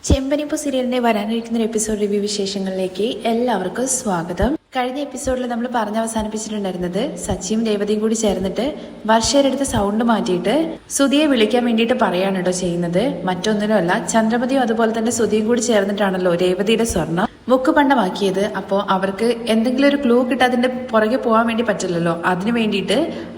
ചെമ്പനിപ്പൂ സീരിയലിന്റെ വരാനിരിക്കുന്ന ഒരു എപ്പിസോഡ് റിവ്യൂ വിശേഷങ്ങളിലേക്ക് എല്ലാവർക്കും സ്വാഗതം. കഴിഞ്ഞ എപ്പിസോഡിൽ നമ്മൾ പറഞ്ഞ് അവസാനിപ്പിച്ചിട്ടുണ്ടായിരുന്നത് സച്ചിയും രേവതിയും കൂടി ചേർന്നിട്ട് വർഷയുടെ അടുത്ത് സൗണ്ട് മാറ്റിയിട്ട് സുധിയെ വിളിക്കാൻ വേണ്ടിയിട്ട് പറയാണ് കേട്ടോ ചെയ്യുന്നത്. മറ്റൊന്നിനുമല്ല, ചന്ദ്രമതിയും അതുപോലെ തന്നെ സുധിയും കൂടി ചേർന്നിട്ടാണല്ലോ രേവതിയുടെ സ്വർണം മുക്കുപണ്ടമാക്കിയത്. അപ്പോൾ അവർക്ക് എന്തെങ്കിലും ഒരു ക്ലൂ കിട്ടാൻ അതിന്റെ പുറകെ പോകാൻ വേണ്ടി പറ്റില്ലല്ലോ. അതിനു വേണ്ടിയിട്ട്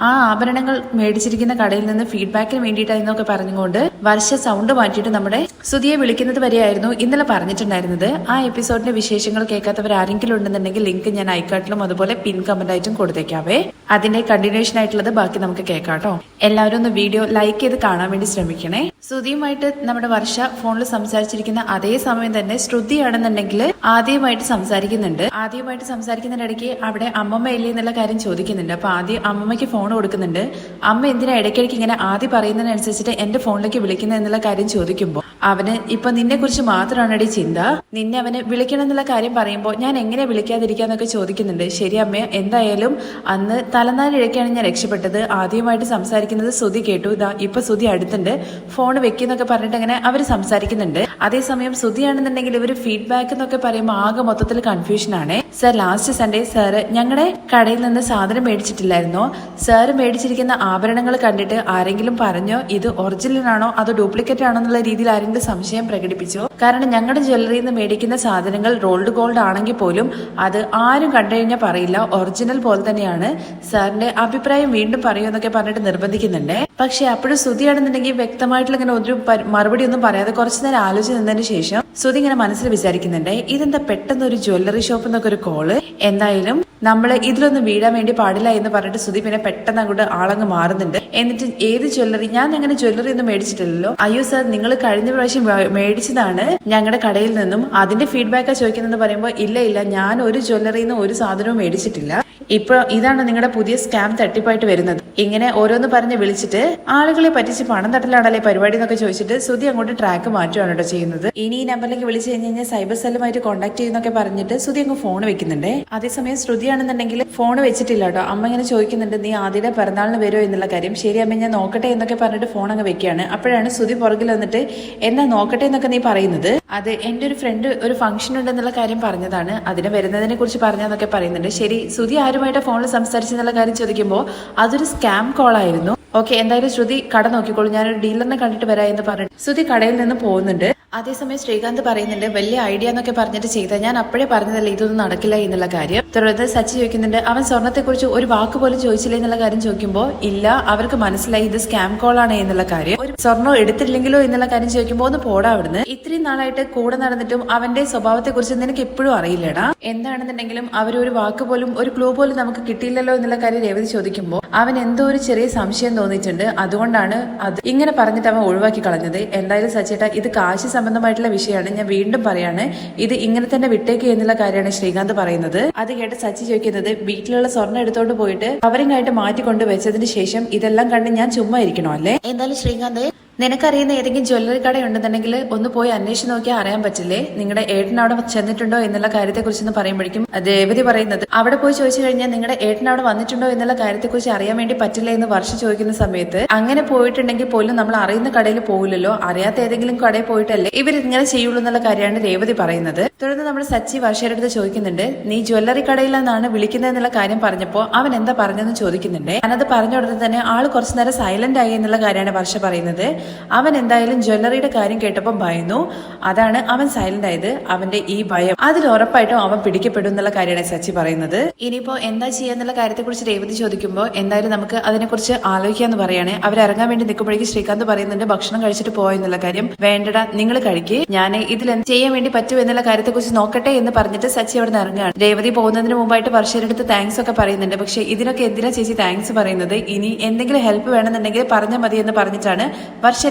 ആ ആഭരണങ്ങൾ മേടിച്ചിരിക്കുന്ന കടയിൽ നിന്ന് ഫീഡ്ബാക്കിന് വേണ്ടിയിട്ടായിരുന്നൊക്കെ പറഞ്ഞുകൊണ്ട് വർഷ സൗണ്ട് മാറ്റിയിട്ട് നമ്മുടെ സുധിയെ വിളിക്കുന്നത് വരെയായിരുന്നു ഇന്നലെ പറഞ്ഞിട്ടുണ്ടായിരുന്നത്. ആ എപ്പിസോഡിന്റെ വിശേഷങ്ങൾ കേൾക്കാത്തവർ ആരെങ്കിലും ഉണ്ടെന്നുണ്ടെങ്കിൽ ലിങ്ക് ഞാൻ ഐക്കാട്ടിലും അതുപോലെ പിൻ കമന്റ് ആയിട്ടും കൊടുത്തേക്കാവേ. അതിന്റെ കണ്ടിന്യൂഷൻ ആയിട്ടുള്ളത് ബാക്കി നമുക്ക് കേൾക്കാട്ടോ. എല്ലാവരും ഒന്ന് വീഡിയോ ലൈക്ക് ചെയ്ത് കാണാൻ വേണ്ടി ശ്രമിക്കണേ. ശ്രുതിയുമായിട്ട് നമ്മുടെ വർഷ ഫോണിൽ സംസാരിച്ചിരിക്കുന്ന അതേ സമയം തന്നെ ശ്രുതിയാണെന്നുണ്ടെങ്കിൽ ആദ്യമായിട്ട് സംസാരിക്കുന്നതിനിടയ്ക്ക് അവിടെ അമ്മമ്മ ഇല്ലേ എന്നുള്ള കാര്യം ചോദിക്കുന്നുണ്ട്. അപ്പൊ ആദ്യം അമ്മമ്മയ്ക്ക് ഫോൺ കൊടുക്കുന്നുണ്ട്. അമ്മ എന്തിനാ ഇടയ്ക്കിടയ്ക്ക് ഇങ്ങനെ ആദ്യം പറയുന്നതിനനുസരിച്ചിട്ട് എന്റെ ഫോണിലേക്ക് വിളിക്കുന്നത് എന്നുള്ള കാര്യം ചോദിക്കുമ്പോൾ അവന് ഇപ്പൊ നിന്നെ കുറിച്ച് മാത്രമാണ് ചിന്ത. നിന്നെ അവന് വിളിക്കണം എന്നുള്ള കാര്യം പറയുമ്പോൾ ഞാൻ എങ്ങനെ വിളിക്കാതിരിക്കാന്നൊക്കെ ചോദിക്കുന്നുണ്ട്. ശരി അമ്മ, എന്തായാലും അന്ന് തലനാരിഴയ്ക്കാണ് ഞാൻ രക്ഷപ്പെട്ടത്. ആദ്യമായിട്ട് സംസാരിക്കുന്നത് ശ്രുതി കേട്ടു. ഇപ്പൊ ശ്രുതി അടുത്തുണ്ട്, ഫോൺ വെക്കുന്നൊക്കെ പറഞ്ഞിട്ട് അങ്ങനെ അവർ സംസാരിക്കുന്നുണ്ട്. അതേസമയം ശ്രുതിയാണെന്നുണ്ടെങ്കിൽ ഇവർ ഫീഡ്ബാക്ക് എന്നൊക്കെ പറയുമ്പോൾ ആകെ മൊത്തത്തിൽ കൺഫ്യൂഷൻ ആണ്. സർ, ലാസ്റ്റ് സൺഡേ സാറ് ഞങ്ങളുടെ കടയിൽ നിന്ന് സാധനം മേടിച്ചിട്ടില്ലായിരുന്നോ? സാറ് മേടിച്ചിരിക്കുന്ന ആഭരണങ്ങൾ കണ്ടിട്ട് ആരെങ്കിലും പറഞ്ഞോ ഇത് ഒറിജിനൽ ആണോ അതോ ഡ്യൂപ്ലിക്കേറ്റ് ആണോ എന്നുള്ള രീതിയിൽ ആരെങ്കിലും സംശയം പ്രകടിപ്പിച്ചോ? കാരണം ഞങ്ങളുടെ ജ്വല്ലറിയിൽ നിന്ന് മേടിക്കുന്ന സാധനങ്ങൾ റോൾഡ് ഗോൾഡ് ആണെങ്കിൽ പോലും അത് ആരും കണ്ടു കഴിഞ്ഞാൽ പറയില്ല, ഒറിജിനൽ പോലെ തന്നെയാണ്. സാറിന്റെ അഭിപ്രായം വീണ്ടും പറയൂ എന്നൊക്കെ പറഞ്ഞിട്ട് നിർബന്ധിക്കുന്നുണ്ട്. പക്ഷെ അപ്പോഴും ശ്രുതിയാണെന്നുണ്ടെങ്കിൽ വ്യക്തമായിട്ടുള്ള ഇങ്ങനെ ഒരു മറുപടി ഒന്നും പറയാതെ കുറച്ചു നേരം ആലോചിച്ച് നിന്നതിന് ശേഷം ശ്രുതി ഇങ്ങനെ മനസ്സിൽ വിചാരിക്കുന്നുണ്ട്, ഇതെന്താ പെട്ടെന്ന് ഒരു ജ്വല്ലറി ഷോപ്പ് എന്നൊക്കെ ഒരു കോള്. എന്തായാലും നമ്മള് ഇതിലൊന്നും വീഴാൻ വേണ്ടി പാടില്ല എന്ന് പറഞ്ഞിട്ട് ശ്രുതി പിന്നെ പെട്ടെന്ന് അങ്ങോട്ട് ആളങ്ങ് മാറുന്നുണ്ട്. എന്നിട്ട് ഏത് ജ്വല്ലറി? ഞാൻ അങ്ങനെ ജ്വല്ലറി ഒന്നും മേടിച്ചിട്ടില്ലല്ലോ. അയ്യോ സാർ, നിങ്ങൾ കഴിഞ്ഞ പ്രാവശ്യം മേടിച്ചതാണ് ഞങ്ങളുടെ കടയിൽ നിന്നും, അതിന്റെ ഫീഡ്ബാക്കാ ചോദിക്കുന്നതെന്ന് പറയുമ്പോൾ ഇല്ല, ഞാൻ ഒരു ജ്വല്ലറിയിൽ നിന്ന് ഒരു സാധനവും മേടിച്ചിട്ടില്ല. ഇപ്പൊ ഇതാണ് നിങ്ങളുടെ പുതിയ സ്കാം തട്ടിപ്പായിട്ട് വരുന്നത്. ഇങ്ങനെ ഓരോന്ന് പറഞ്ഞ് വിളിച്ചിട്ട് ആളുകളെ പറ്റിച്ച് പണം തട്ടലാണല്ലേ പരിപാടി എന്നൊക്കെ ചോദിച്ചിട്ട് ശ്രുതി അങ്ങോട്ട് ട്രാക്ക് മാറ്റുകയാണ് കേട്ടോ ചെയ്യുന്നത്. ഇനി ഈ നമ്പറിലേക്ക് വിളിച്ചു കഴിഞ്ഞാൽ സൈബർ സെല്ലുമായിട്ട് കോൺടാക്ട് ചെയ്യുന്നൊക്കെ പറഞ്ഞിട്ട് ശ്രുതി അങ്ങ് ഫോൺ വെക്കുന്നുണ്ട്. അതേസമയം ശ്രുതിയാണെന്നുണ്ടെങ്കിൽ ഫോൺ വെച്ചിട്ടില്ല കേട്ടോ. അമ്മ ഇങ്ങനെ ചോദിക്കുന്നുണ്ട്, നീ ആദ്യത്തെ പിറന്നാളിന് വരുമോ എന്നുള്ള കാര്യം. ശരി അമ്മ, ഞാൻ നോക്കട്ടെ എന്നൊക്കെ പറഞ്ഞിട്ട് ഫോൺ അങ്ങ് വെക്കുകയാണ്. അപ്പോഴാണ് ശ്രുതി പുറകിൽ വന്നിട്ട് എന്നാ നോക്കട്ടെ എന്നൊക്കെ നീ പറയുന്നത്? അത് എന്റെ ഒരു ഫ്രണ്ട് ഒരു ഫംഗ്ഷൻ ഉണ്ടെന്നുള്ള കാര്യം പറഞ്ഞതാണ്, അതിന് വരുന്നതിനെ കുറിച്ച് പറഞ്ഞെന്നൊക്കെ പറയുന്നുണ്ട്. ശരി, ശ്രുതി ആരുമായിട്ട് ഫോണിൽ സംസാരിച്ചെന്നുള്ള കാര്യം ചോദിക്കുമ്പോൾ അതൊരു സ്കാം കോൾ ആയിരുന്നു. ഓക്കെ, എന്തായാലും ശ്രുതി കട നോക്കിക്കോളൂ, ഞാനൊരു ഡീലറിനെ കണ്ടിട്ട് വരാം എന്ന് പറഞ്ഞിട്ട് ശ്രുതി കടയിൽ നിന്ന് പോകുന്നുണ്ട്. അതേസമയം ശ്രീകാന്ത് പറയുന്നുണ്ട്, വലിയ ഐഡിയ എന്നൊക്കെ പറഞ്ഞിട്ട് ചെയ്താൽ ഞാൻ അപ്പോഴേ പറഞ്ഞതല്ലേ ഇതൊന്നും നടക്കില്ല എന്നുള്ള കാര്യം. തുടർന്ന് സച്ചി ചോദിക്കുന്നുണ്ട്, അവൻ സ്വർണ്ണത്തെ കുറിച്ച് ഒരു വാക്ക് പോലും ചോദിച്ചില്ല എന്നുള്ള കാര്യം ചോദിക്കുമ്പോൾ ഇല്ല, അവർക്ക് മനസ്സിലായി ഇത് സ്കാം കോൾ ആണ് എന്നുള്ള കാര്യം. ഒരു സ്വർണ്ണം എടുത്തില്ലെങ്കിലോ എന്നുള്ള കാര്യം ചോദിക്കുമ്പോൾ ഒന്ന് പോടാ അവിടുന്ന്. ഇത്രയും നാളായിട്ട് കൂടെ നടന്നിട്ടും അവന്റെ സ്വഭാവത്തെ കുറിച്ച് നിനക്ക് എപ്പോഴും അറിയില്ലടാ. എന്താണെന്നുണ്ടെങ്കിലും അവരൊരു വാക്ക് പോലും ഒരു ക്ലൂ പോലും നമുക്ക് കിട്ടിയില്ലല്ലോ എന്നുള്ള കാര്യം രേവതി ചോദിക്കുമ്പോൾ അവൻ എന്തോ ഒരു ചെറിയ സംശയം തോന്നിയിട്ടുണ്ട്. അതുകൊണ്ടാണ് അത് ഇങ്ങനെ പറഞ്ഞിട്ട് അവൻ ഒഴിവാക്കി കളഞ്ഞത്. എന്തായാലും സച്ചേട്ടാ, ഇത് കാശ് സംബന്ധമായിട്ടുള്ള വിഷയമാണ്, ഞാൻ വീണ്ടും പറയാണ്, ഇത് ഇങ്ങനെ തന്നെ വിട്ടേക്ക് എന്നുള്ള കാര്യമാണ് ശ്രീകാന്ത് പറയുന്നത്. അത് കേട്ട് സച്ചി ചോദിക്കുന്നത്, വീട്ടിലുള്ള സ്വർണ്ണം എടുത്തോണ്ട് പോയിട്ട് കവറിംഗായിട്ട് മാറ്റിക്കൊണ്ട് വെച്ചതിന് ശേഷം ഇതെല്ലാം കണ്ട് ഞാൻ ചുമ്മാ ഇരിക്കണോ അല്ലേ? എന്തായാലും ശ്രീകാന്ത്, നിനക്കറിയുന്ന ഏതെങ്കിലും ജ്വല്ലറി കട ഉണ്ടെന്നുണ്ടെങ്കിൽ ഒന്ന് പോയി അന്വേഷിച്ച് നോക്കിയാൽ അറിയാൻ പറ്റില്ലേ നിങ്ങളുടെ ഏട്ടൻ അവിടെ ചെന്നിട്ടുണ്ടോ എന്നുള്ള കാര്യത്തെ കുറിച്ച് പറയുമ്പോഴേക്കും രേവതി പറയുന്നത്, അവിടെ പോയി ചോദിച്ചു കഴിഞ്ഞാൽ നിങ്ങളുടെ ഏട്ടൻ അവിടെ വന്നിട്ടുണ്ടോ എന്നുള്ള കാര്യത്തെ കുറിച്ച് അറിയാൻ വേണ്ടി പറ്റില്ല എന്ന് വർഷ ചോദിക്കുന്ന സമയത്ത് അങ്ങനെ പോയിട്ടുണ്ടെങ്കിൽ പോലും നമ്മൾ അറിയുന്ന കടയിൽ പോകില്ലല്ലോ, അറിയാത്ത ഏതെങ്കിലും കടയിൽ പോയിട്ടല്ലേ ഇവർ ഇങ്ങനെ ചെയ്യുള്ളൂ എന്നുള്ള കാര്യമാണ് രേവതി പറയുന്നത്. തുടർന്ന് നമ്മൾ സച്ചി വർഷയുടെ അടുത്ത് ചോദിക്കുന്നുണ്ട്, നീ ജ്വല്ലറി കടയിൽ നിന്നാണ് വിളിക്കുന്നത് എന്നുള്ള കാര്യം പറഞ്ഞപ്പോ അവൻ എന്താ പറഞ്ഞെന്ന് ചോദിക്കുന്നുണ്ട്. ഞാനത് പറഞ്ഞ ഉടനെ തന്നെ ആള് കുറച്ചു നേരം സൈലന്റ് ആയി എന്നുള്ള കാര്യമാണ് വർഷ പറയുന്നത്. അവൻ എന്തായാലും ജ്വല്ലറിയുടെ കാര്യം കേട്ടപ്പോൾ ഭയന്നു, അതാണ് അവൻ സൈലന്റ് ആയത്. അവന്റെ ഈ ഭയം അതിൽ ഉറപ്പായിട്ടും അവൻ പിടിക്കപ്പെടും എന്നുള്ള കാര്യമാണ് സച്ചി പറയുന്നത്. ഇനിയിപ്പോ എന്താ ചെയ്യാന്നുള്ള കാര്യത്തെ കുറിച്ച് രേവതി ചോദിക്കുമ്പോൾ എന്തായാലും നമുക്ക് അതിനെക്കുറിച്ച് ആലോചിക്കാന്ന് പറയാണ്. അവരിറങ്ങാൻ വേണ്ടി നിൽക്കുമ്പോഴേക്കും ശ്രീകാന്ത് പറയുന്നുണ്ട്, ഭക്ഷണം കഴിച്ചിട്ട് പോയെന്നുള്ള കാര്യം. വേണ്ടടാ, നിങ്ങൾ കഴിക്ക്, ഞാൻ ഇതിൽ എന്ത് ചെയ്യാൻ വേണ്ടി പറ്റും എന്നുള്ള കാര്യത്തെ കുറിച്ച് നോക്കട്ടെ എന്ന് പറഞ്ഞിട്ട് സച്ചി അവിടെ നിന്ന് ഇറങ്ങുകയാണ്. രേവതി പോകുന്നതിന് മുമ്പായിട്ട് വർഷയുടെ അടുത്ത് താങ്ക്സ് ഒക്കെ പറയുന്നുണ്ട്. പക്ഷെ ഇതിനൊക്കെ എന്തിനാ ചേച്ചി താങ്ക്സ് പറയുന്നത്? ഇനി എന്തെങ്കിലും ഹെൽപ്പ് വേണമെന്നുണ്ടെങ്കിൽ പറഞ്ഞാൽ മതി എന്ന് പറഞ്ഞിട്ടാണ്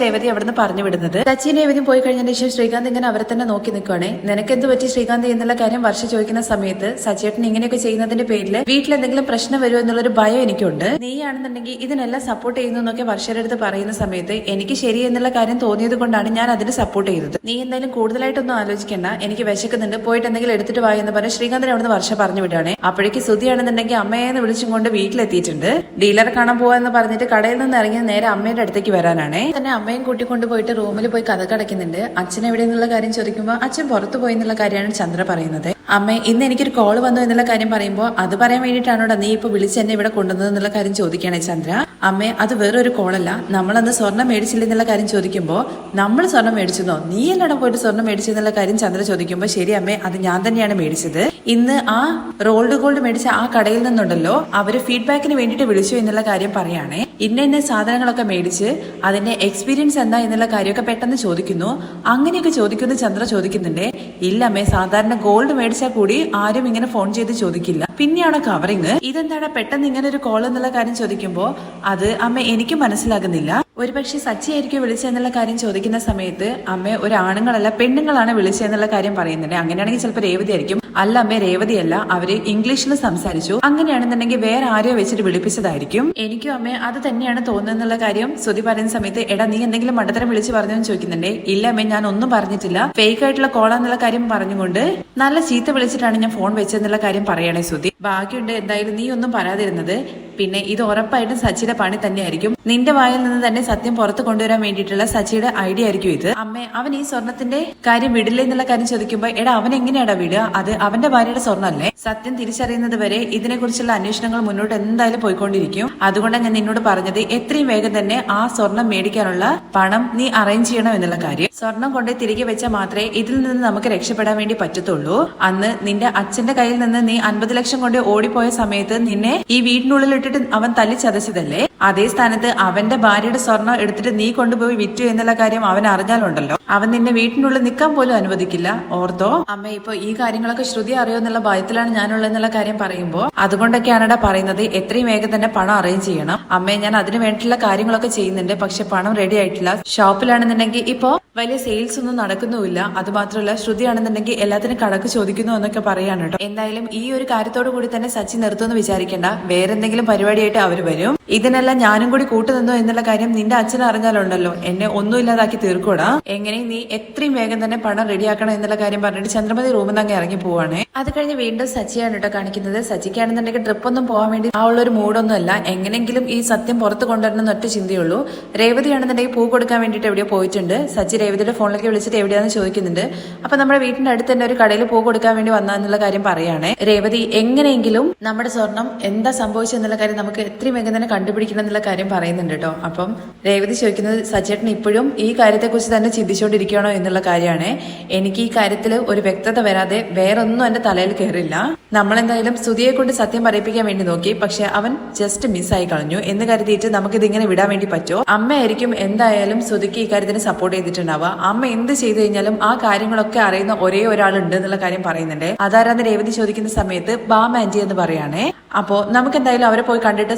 രേവതി അവിടുന്ന് പറഞ്ഞു വിടുന്നത്. സച്ചിൻ രേവതിയും പോയി കഴിഞ്ഞതിന് ശേഷം ശ്രീകാന്ത് ഇങ്ങനെ അവരെ തന്നെ നോക്കി നിൽക്കുവാണേ. നിനക്ക് എന്ത് പറ്റി ശ്രീകാന്ത് എന്നുള്ള കാര്യം വർഷ ചോദിക്കുന്ന സമയത്ത് സച്ചേട്ടൻ ഇങ്ങനെയൊക്കെ ചെയ്യുന്നതിന്റെ പേരിൽ വീട്ടിൽ എന്തെങ്കിലും പ്രശ്നം വരുമോ എന്നുള്ളൊരു ഭയം എനിക്കുണ്ട്. നീയാണെന്നുണ്ടെങ്കിൽ ഇതിനെല്ലാം സപ്പോർട്ട് ചെയ്യുന്നു എന്നൊക്കെ വർഷയുടെ അടുത്ത് പറയുന്ന സമയത്ത് എനിക്ക് ശരി എന്നുള്ള കാര്യം തോന്നിയത് കൊണ്ടാണ് ഞാൻ അതിന് സപ്പോർട്ട് ചെയ്തത്. നീ എന്തായാലും കൂടുതലായിട്ടൊന്നും ആലോചിക്കേണ്ട, എനിക്ക് വിശക്കുന്നുണ്ട്, പോയിട്ട് എന്തെങ്കിലും എടുത്തിട്ട് വാ എന്ന് പറഞ്ഞ് ശ്രീകാന്തിനെ അവിടുന്ന് വർഷ പറഞ്ഞു വിടുകയാണെ. അപ്പോഴേക്ക് ശ്രുതിയാണെന്നുണ്ടെങ്കിൽ അമ്മയെന്ന് വിളിച്ചും കൊണ്ട് വീട്ടിലെത്തിയിട്ടുണ്ട്. ഡീലറെ കാണാൻ പോവാന്ന് പറഞ്ഞിട്ട് കടയിൽ നിന്ന് ഇറങ്ങി നേരെ അമ്മയുടെ അടുത്തേക്ക് വരാനാണേ. തന്നെ അമ്മയും കൂട്ടിക്കൊണ്ട് പോയിട്ട് റൂമിൽ പോയി കഥ കടക്കുന്നുണ്ട്. അച്ഛൻ എവിടെയെന്നുള്ള കാര്യം ചോദിക്കുമ്പോൾ അച്ഛൻ പുറത്തു പോയി എന്നുള്ള കാര്യമാണ് ചന്ദ്ര പറയുന്നത്. അമ്മ ഇന്ന് എനിക്കൊരു കോള് വന്നു എന്നുള്ള കാര്യം പറയുമ്പോൾ അത് പറയാൻ വേണ്ടിയിട്ടാണോടാ നീ ഇപ്പൊ വിളിച്ച് എന്നെ ഇവിടെ കൊണ്ടുവന്നത് എന്നുള്ള കാര്യം ചോദിക്കുകയാണ് ചന്ദ്ര. അമ്മേ അത് വേറൊരു കോളല്ല, നമ്മളന്ന് സ്വർണ്ണം മേടിച്ചില്ല എന്നുള്ള കാര്യം ചോദിക്കുമ്പോൾ നമ്മൾ സ്വർണ്ണം മേടിച്ചെന്നോ, നീ എല്ലായിടം പോയിട്ട് സ്വർണ്ണം മേടിച്ചെന്നുള്ള കാര്യം ചന്ദ്ര ചോദിക്കുമ്പോൾ ശരി അമ്മേ അത് ഞാൻ തന്നെയാണ് മേടിച്ചത്. ഇന്ന് ആ റോൾഡ് ഗോൾഡ് മേടിച്ച ആ കടയിൽ നിന്നുണ്ടല്ലോ അവര് ഫീഡ്ബാക്കിന് വേണ്ടിയിട്ട് വിളിച്ചു എന്നുള്ള കാര്യം പറയുകയാണേ. ഇന്ന സാധനങ്ങളൊക്കെ മേടിച്ച് അതിന്റെ എക്സ്പീരിയൻസ് എന്താ എന്നുള്ള കാര്യമൊക്കെ പെട്ടെന്ന് ചോദിക്കുന്നു. അങ്ങനെയൊക്കെ ചോദിക്കുന്നു ചന്ദ്ര ചോദിക്കുന്നുണ്ട്. ഇല്ലമ്മേ സാധാരണ ഗോൾഡ് മേടിച്ചാൽ കൂടി ആരും ഇങ്ങനെ ഫോൺ ചെയ്ത് ചോദിക്കില്ല, പിന്നെയാണ് കവറിങ്. ഇതെന്താണ് പെട്ടെന്ന് ഇങ്ങനെ ഒരു കോൾ എന്നുള്ള കാര്യം ചോദിക്കുമ്പോൾ അത് അമ്മ എനിക്ക് മനസ്സിലാകുന്നില്ല. ഒരുപക്ഷെ സച്ചി ആയിരിക്കും വിളിച്ചെന്നുള്ള കാര്യം ചോദിക്കുന്ന സമയത്ത് അമ്മ ഒരു ആണുങ്ങളല്ല പെണ്ണുങ്ങളാണ് വിളിച്ചെന്നുള്ള കാര്യം പറയുന്നുണ്ട്. അങ്ങനെയാണെങ്കിൽ ചിലപ്പോൾ രേവതി ആയിരിക്കും. അല്ല അമ്മ രേവതിയല്ല, അവര് ഇംഗ്ലീഷിൽ സംസാരിച്ചു, അങ്ങനെയാണെന്നുണ്ടെങ്കിൽ വേറെ ആരെയോ വെച്ചിട്ട് വിളിപ്പിച്ചതായിരിക്കും. എനിക്കും അമ്മ അത് തന്നെയാണ് തോന്നുന്നുള്ള കാര്യം ശ്രുതി പറയുന്ന സമയത്ത് എടാ നീ എന്തെങ്കിലും മണ്ടത്തരം വിളിച്ച് പറഞ്ഞെന്ന് ചോദിക്കുന്നുണ്ടേ. ഇല്ല അമ്മ ഞാൻ ഒന്നും പറഞ്ഞിട്ടില്ല, ഫേക്ക് ആയിട്ടുള്ള കോളാന്നുള്ള കാര്യം പറഞ്ഞുകൊണ്ട് നല്ല ചീത്ത വിളിച്ചിട്ടാണ് ഞാൻ ഫോൺ വെച്ചെന്നുള്ള കാര്യം പറയണേ ശ്രുതി. ഭാഗ്യമുണ്ട് എന്തായാലും നീ ഒന്നും പറയാതിരുന്നത്. പിന്നെ ഇത് ഉറപ്പായിട്ടും സച്ചിയുടെ പണി തന്നെയായിരിക്കും. നിന്റെ വായിൽ നിന്ന് തന്നെ സത്യം പുറത്ത് കൊണ്ടുവരാൻ വേണ്ടിയിട്ടുള്ള സച്ചിയുടെ ഐഡിയ ആയിരിക്കും ഇത്. അമ്മേ അവൻ ഈ സ്വർണത്തിന്റെ കാര്യം വിടില്ല എന്നുള്ള കാര്യം ചോദിക്കുമ്പോൾ എടാ അവൻ എങ്ങനെയാടാ വിടുക, അത് അവന്റെ ഭാര്യയുടെ സ്വർണ്ണല്ലേ. സത്യം തിരിച്ചറിയുന്നത് വരെ ഇതിനെക്കുറിച്ചുള്ള അന്വേഷണങ്ങൾ മുന്നോട്ട് എന്തായാലും പോയിക്കൊണ്ടിരിക്കും. അതുകൊണ്ടാണ് ഞാൻ നിന്നോട് പറഞ്ഞത് എത്രയും വേഗം തന്നെ ആ സ്വർണം മേടിക്കാനുള്ള പണം നീ അറേഞ്ച് ചെയ്യണം എന്നുള്ള കാര്യം. സ്വർണം കൊണ്ട് തിരികെ വെച്ചാൽ മാത്രമേ ഇതിൽ നിന്ന് നമുക്ക് രക്ഷപ്പെടാൻ വേണ്ടി പറ്റത്തുള്ളൂ. അന്ന് നിന്റെ അച്ഛന്റെ കയ്യിൽ നിന്ന് നീ 50 ലക്ഷം കൊണ്ട് ഓടിപ്പോയ സമയത്ത് നിന്നെ ഈ വീടിനുള്ളിൽ ഇട്ടിട്ട് അവൻ തല്ലി ചതച്ചതല്ലേ. അതേ സ്ഥാനത്ത് അവന്റെ ഭാര്യയുടെ സ്വർണം എടുത്തിട്ട് നീ കൊണ്ടുപോയി വിറ്റു എന്നുള്ള കാര്യം അവൻ അറിഞ്ഞാലുണ്ടല്ലോ അവൻ നിന്നെ വീട്ടിനുള്ളിൽ നിൽക്കാൻ പോലും അനുവദിക്കില്ല. ഓർത്തോ അമ്മ. ഇപ്പൊ ഈ കാര്യങ്ങളൊക്കെ ശ്രുതി അറിയോ എന്നുള്ള ഭയത്തിലാണ് ഞാനുള്ളതെന്നുള്ള കാര്യം പറയുമ്പോൾ അതുകൊണ്ടൊക്കെയാണടാ പറയുന്നത് എത്രയും വേഗം തന്നെ പണം അറേഞ്ച് ചെയ്യണം. അമ്മേ ഞാൻ അതിന് വേണ്ടിയിട്ടുള്ള കാര്യങ്ങളൊക്കെ ചെയ്യുന്നുണ്ട്, പക്ഷെ പണം റെഡി ആയിട്ടില്ല. ഷോപ്പിലാണെന്നുണ്ടെങ്കിൽ ഇപ്പോ വലിയ സെയിൽസ് ഒന്നും നടക്കുന്നുമില്ല. അത് മാത്രമല്ല ശ്രുതിയാണെന്നുണ്ടെങ്കിൽ എല്ലാത്തിനും കണക്ക് ചോദിക്കുന്നു എന്നൊക്കെ പറയാണ് കേട്ടോ. എന്തായാലും ഈ ഒരു കാര്യത്തോടു കൂടി തന്നെ സച്ചി നിർത്തുമെന്ന് വിചാരിക്കേണ്ട, വേറെന്തെങ്കിലും പരിപാടിയായിട്ട് അവര് വരും. ഇതിനെല്ലാം ഞാനും കൂടി കൂട്ടുനിന്നോ എന്നുള്ള കാര്യം നിന്റെ അച്ഛൻ അറിഞ്ഞാലുണ്ടല്ലോ എന്നെ ഒന്നുമില്ലാതാക്കി തീർക്കൂടാ. എങ്ങനെ നീ എത്രയും വേഗം തന്നെ പണം റെഡിയാക്കണം എന്നുള്ള കാര്യം പറഞ്ഞിട്ട് ചന്ദ്രമതി റൂമിൽ നിന്ന് അങ്ങ് ഇറങ്ങി പോവാണ്. അത് കഴിഞ്ഞ് വീണ്ടും സച്ചിയാണ് കേട്ടോ കാണിക്കുന്നത്. സച്ചിക്കാണെന്നുണ്ടെങ്കിൽ ട്രിപ്പ് ഒന്നും പോകാൻ വേണ്ടി ആ ഉള്ളൊരു മൂഡൊന്നും അല്ല. എങ്ങനെങ്കിലും ഈ സത്യം പുറത്ത് കൊണ്ടുവരണം എന്നൊറ്റ ചിന്തയുള്ളൂ. രേവതിയാണെന്നുണ്ടെങ്കിൽ പൂ കൊടുക്കാൻ വേണ്ടിയിട്ട് എവിടെയോ പോയിട്ടുണ്ട്. സച്ചി രേവതിയുടെ ഫോണിലേക്ക് വിളിച്ചിട്ട് എവിടെയാണെന്ന് ചോദിക്കുന്നുണ്ട്. അപ്പൊ നമ്മുടെ വീടിന്റെ അടുത്ത് തന്നെ ഒരു കടയിൽ പൂ കൊടുക്കാൻ വേണ്ടി വന്നുള്ള കാര്യം പറയാണ്. രേവതി എങ്ങനെയെങ്കിലും നമ്മുടെ സ്വർണം എന്താ സംഭവിച്ചെന്നുള്ള കാര്യം നമുക്ക് എത്രയും വേഗം തന്നെ കണ്ടുപിടിക്കണം എന്നുള്ള കാര്യം പറയുന്നുണ്ട് കേട്ടോ. അപ്പം രേവതി ചോദിക്കുന്നത് സച്ചേട്ടൻ ഇപ്പോഴും ഈ കാര്യത്തെക്കുറിച്ച് തന്നെ ചിന്തിച്ചുകൊണ്ടിരിക്കുകയാണോ എന്നുള്ള കാര്യമാണ്. എനിക്ക് ഈ കാര്യത്തിൽ ഒരു വ്യക്തത വരാതെ വേറൊന്നും എന്റെ തലയിൽ കയറില്ല. നമ്മളെന്തായാലും സ്തുതിയെ കൊണ്ട് സത്യം പറയിപ്പിക്കാൻ വേണ്ടി നോക്കി, പക്ഷെ അവൻ ജസ്റ്റ് മിസ്സായി കളഞ്ഞു എന്ന് കരുതിയിട്ട് നമുക്കിത് ഇങ്ങനെ വിടാൻ വേണ്ടി പറ്റുമോ? അമ്മയായിരിക്കും എന്തായാലും സ്തുതിക്ക് ഈ കാര്യത്തിന് സപ്പോർട്ട് ചെയ്തിട്ടുണ്ടാവുക. അമ്മ എന്ത് ചെയ്തു കഴിഞ്ഞാലും ആ കാര്യങ്ങളൊക്കെ അറിയുന്ന ഒരേ ഒരാളുണ്ട് എന്നുള്ള കാര്യം പറയുന്നുണ്ട്. അതാരാന്ന് രേവതി ചോദിക്കുന്ന സമയത്ത് ബാം ആന്റി എന്ന് പറയാണേ. അപ്പോ നമുക്ക് എന്തായാലും അവരെ പോയി കണ്ടിട്ട്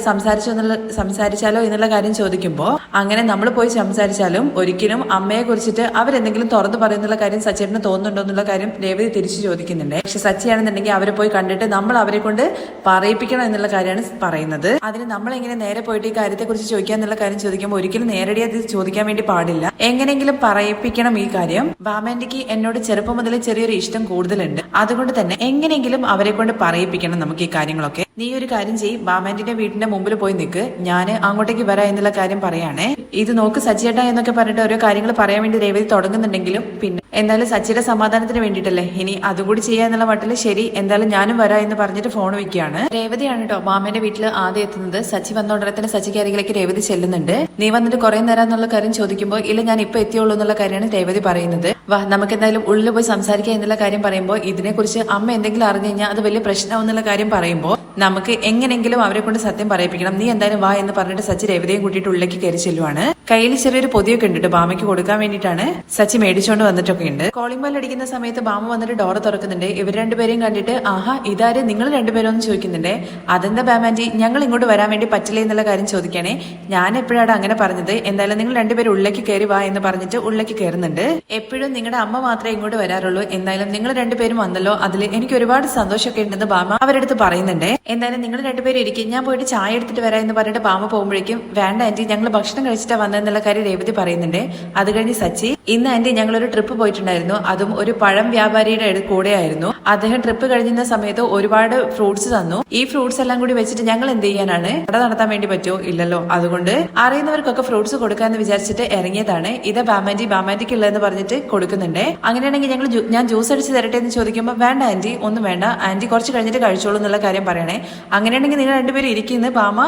സംസാരിച്ചാലോ എന്നുള്ള കാര്യം ചോദിക്കുമ്പോൾ അങ്ങനെ നമ്മൾ പോയി സംസാരിച്ചാലും ഒരിക്കലും അമ്മയെ കുറിച്ചിട്ട് അവരെന്തെങ്കിലും തുറന്നു പറയുന്നുള്ള കാര്യം സച്ചേട്ടന് തോന്നുന്നുണ്ടോ എന്നുള്ള കാര്യം രേവതി തിരിച്ചു ചോദിക്കുന്നുണ്ട്. പക്ഷെ സച്ചിയാണെന്നുണ്ടെങ്കിൽ അവരെ പോയി കണ്ടിട്ട് നമ്മൾ അവരെ കൊണ്ട് പറയിപ്പിക്കണം എന്നുള്ള കാര്യമാണ് പറയുന്നത്. അതിന് നമ്മൾ എങ്ങനെ നേരെ പോയിട്ട് ഈ കാര്യത്തെ കുറിച്ച് ചോദിക്കുക എന്നുള്ള കാര്യം ചോദിക്കുമ്പോൾ ഒരിക്കലും നേരടി അത് ചോദിക്കാൻ വേണ്ടി പാടില്ല. എങ്ങനെയെങ്കിലും പറയിപ്പിക്കണം ഈ കാര്യം. ബാമാൻഡിക്ക് എന്നോട് ചെറുപ്പം മുതൽ ചെറിയൊരു ഇഷ്ടം കൂടുതലുണ്ട്. അതുകൊണ്ട് തന്നെ എങ്ങനെയെങ്കിലും അവരെ കൊണ്ട് പറയിപ്പിക്കണം നമുക്ക് ഈ കാര്യങ്ങളൊക്കെ. നീ ഒരു കാര്യം ചെയ്യും, ബാമാൻഡിന്റെ വീടിന്റെ മുമ്പിൽ പോയി നിൽക്ക്, ഞാൻ അങ്ങോട്ടേക്ക് വരാം എന്നുള്ള കാര്യം പറയാണേ. ഇത് നോക്ക് സച്ചിയേട്ടാ എന്നൊക്കെ പറഞ്ഞിട്ട് ഓരോ കാര്യങ്ങൾ പറയാൻ വേണ്ടി രേവതി തുടങ്ങുന്നുണ്ടെങ്കിലും പിന്നെ എന്തായാലും സച്ചിയുടെ സമാധാനത്തിന് വേണ്ടിയിട്ടല്ലേ ഇനി അതുകൂടി ചെയ്യാന്നുള്ള മട്ടില് ശരി എന്തായാലും ഞാനും വരാം എന്ന് പറഞ്ഞിട്ട് ഫോൺ വെക്കുകയാണ്. രേവതിയാണ് കേട്ടോ മാമന്റെ വീട്ടിൽ ആദ്യം എത്തുന്നത്. സച്ചി വന്നോടനെ സച്ചിക്ക് അരികിലേക്ക് രേവതി ചെല്ലുന്നുണ്ട്. നീ വന്നിട്ട് കുറെ നേരം എന്നുള്ള കാര്യം ചോദിക്കുമ്പോൾ ഇല്ല ഞാൻ ഇപ്പൊ എത്തിയുള്ളൂ എന്നുള്ള കാര്യമാണ് രേവതി പറയുന്നത്. വാ നമുക്ക് എന്തായാലും ഉള്ളിൽ പോയി സംസാരിക്കുക എന്നുള്ള കാര്യം പറയുമ്പോൾ ഇതിനെക്കുറിച്ച് അമ്മ എന്തെങ്കിലും അറിഞ്ഞു കഴിഞ്ഞാൽ അത് വലിയ പ്രശ്നമാവും എന്നുള്ള കാര്യം പറയുമ്പോൾ നമുക്ക് എങ്ങനെങ്കിലും അവരെ കൊണ്ട് സത്യം പറയിപ്പിക്കണം. നീ എന്തായാലും വാ എന്ന് പറഞ്ഞിട്ട് സച്ചി രേവതിയും കൂട്ടിയിട്ട് ഉള്ളിലേക്ക് കയറി ചെല്ലുവാണ്. കയ്യിൽ ചെറിയൊരു പൊതിയൊക്കെ ഉണ്ട് ബാമയ്ക്ക് കൊടുക്കാൻ വേണ്ടിയിട്ടാണ് സച്ചി മേടിച്ചുകൊണ്ട് വന്നിട്ടൊക്കെ ഉണ്ട്. കോളിംഗ് ബെൽ അടിക്കുന്ന സമയത്ത് ബാമ വന്നിട്ട് ഡോറ് തുറക്കുന്നുണ്ട്. ഇവർ രണ്ടുപേരെയും കണ്ടിട്ട് ആഹാ ഇതാര് നിങ്ങൾ രണ്ടുപേരും ഒന്ന് ചോദിക്കുന്നുണ്ട്. അതെന്താ ബാമാൻറ്റി ഞങ്ങൾ ഇങ്ങോട്ട് വരാൻ വേണ്ടി പറ്റില്ല എന്നുള്ള കാര്യം ചോദിക്കണേ. ഞാൻ എപ്പോഴാണ് അങ്ങനെ പറഞ്ഞത്? എന്തായാലും നിങ്ങൾ രണ്ടുപേരും ഉള്ളിലേക്ക് കയറി വാ എന്ന് പറഞ്ഞിട്ട് ഉള്ളിലേക്ക് കയറുന്നുണ്ട്. എപ്പോഴും നിങ്ങളുടെ അമ്മ മാത്രമേ ഇങ്ങോട്ട് വരാറുള്ളൂ, എന്തായാലും നിങ്ങൾ രണ്ടുപേരും വന്നല്ലോ, അതിൽ എനിക്ക് ഒരുപാട് സന്തോഷമൊക്കെ ഉണ്ടെന്ന് ബാമ അവരുടെ അടുത്ത് പറയുന്നുണ്ട്. എന്തായാലും നിങ്ങൾ രണ്ടുപേരും ഇരിക്കും, ഞാൻ പോയിട്ട് ചായ എടുത്തിട്ട് വരാം എന്ന് പറഞ്ഞിട്ട് ബാമ പോകുമ്പോഴേക്കും വേണ്ട ആന്റി, ഞങ്ങൾ ഭക്ഷണം കഴിച്ചിട്ടാ വന്നതെന്നുള്ള കാര്യം രേവതി പറയുന്നുണ്ട്. അത് കഴിഞ്ഞ് സച്ചി, ഇന്ന് ആന്റി ഞങ്ങളൊരു ട്രിപ്പ് പോയിട്ടുണ്ടായിരുന്നു, അതും ഒരു പഴം വ്യാപാരിയുടെ കൂടെയായിരുന്നു. അദ്ദേഹം ട്രിപ്പ് കഴിഞ്ഞിരുന്ന സമയത്ത് ഒരുപാട് ഫ്രൂട്ട്സ് തന്നു. ഈ ഫ്രൂട്ട്സ് എല്ലാം കൂടി വെച്ചിട്ട് ഞങ്ങൾ എന്ത് ചെയ്യാനാണ്, കട നടത്താൻ വേണ്ടി പറ്റുമോ? ഇല്ലല്ലോ. അതുകൊണ്ട് അറിയുന്നവർക്കൊക്കെ ഫ്രൂട്ട്സ് കൊടുക്കാന്ന് വിചാരിച്ചിട്ട് ഇറങ്ങിയതാണ്. ഇത് ബാമാന്റിക്കുള്ളതെന്ന് പറഞ്ഞിട്ട് കൊടുക്കുന്നുണ്ട്. അങ്ങനെയാണെങ്കിൽ ഞാൻ ജ്യൂസ് അടിച്ച് തരട്ടെ എന്ന് ചോദിക്കുമ്പോൾ വേണ്ട ആന്റി, ഒന്നും വേണ്ട ആന്റി, കുറച്ച് കഴിഞ്ഞിട്ട് കഴിച്ചോളൂ എന്നുള്ള കാര്യം പറയണേ. അങ്ങനെയാണെങ്കിൽ നിങ്ങൾ രണ്ടുപേരും ഇരിക്കുന്നത് ബാമ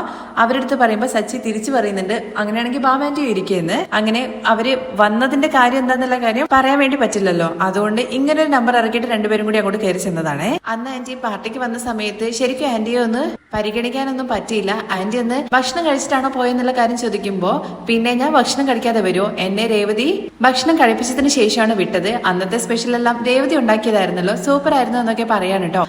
അവരടുത്ത് പറയുമ്പോൾ സച്ചി തിരിച്ചു പറയുന്നുണ്ട് അങ്ങനെയാണെങ്കിൽ ബാമ ആന്റി ഇരിക്കുന്നത്. അങ്ങനെ അവര് വന്നതിന്റെ കാര്യം എന്താന്നുള്ള കാര്യം പറയാൻ വേണ്ടി പറ്റില്ലല്ലോ. അതുകൊണ്ട് ഇങ്ങനെ ഒരു നമ്പർ ഇറക്കിയിട്ട് രണ്ടുപേരും കൂടി അങ്ങോട്ട് കയറി ചെന്നതാണ്. അന്ന് ആന്റി പാർട്ടിക്ക് വന്ന സമയത്ത് ശരിക്കും ആന്റിയെ ഒന്ന് പരിഗണിക്കാനൊന്നും പറ്റിയില്ല. ആന്റി ഒന്ന് ഭക്ഷണം കഴിച്ചിട്ടാണോ പോയെന്നുള്ള കാര്യം ചോദിക്കുമ്പോ പിന്നെ ഞാൻ ഭക്ഷണം കഴിക്കാതെ വരുമോ, എന്നെ രേവതി ഭക്ഷണം കഴിപ്പിച്ചതിന് ശേഷമാണ് വിട്ടത്, അന്നത്തെ സ്പെഷ്യൽ എല്ലാം രേവതി ഉണ്ടാക്കിയതായിരുന്നല്ലോ, സൂപ്പർ ആയിരുന്നു എന്നൊക്കെ പറയാൻ കേട്ടോ.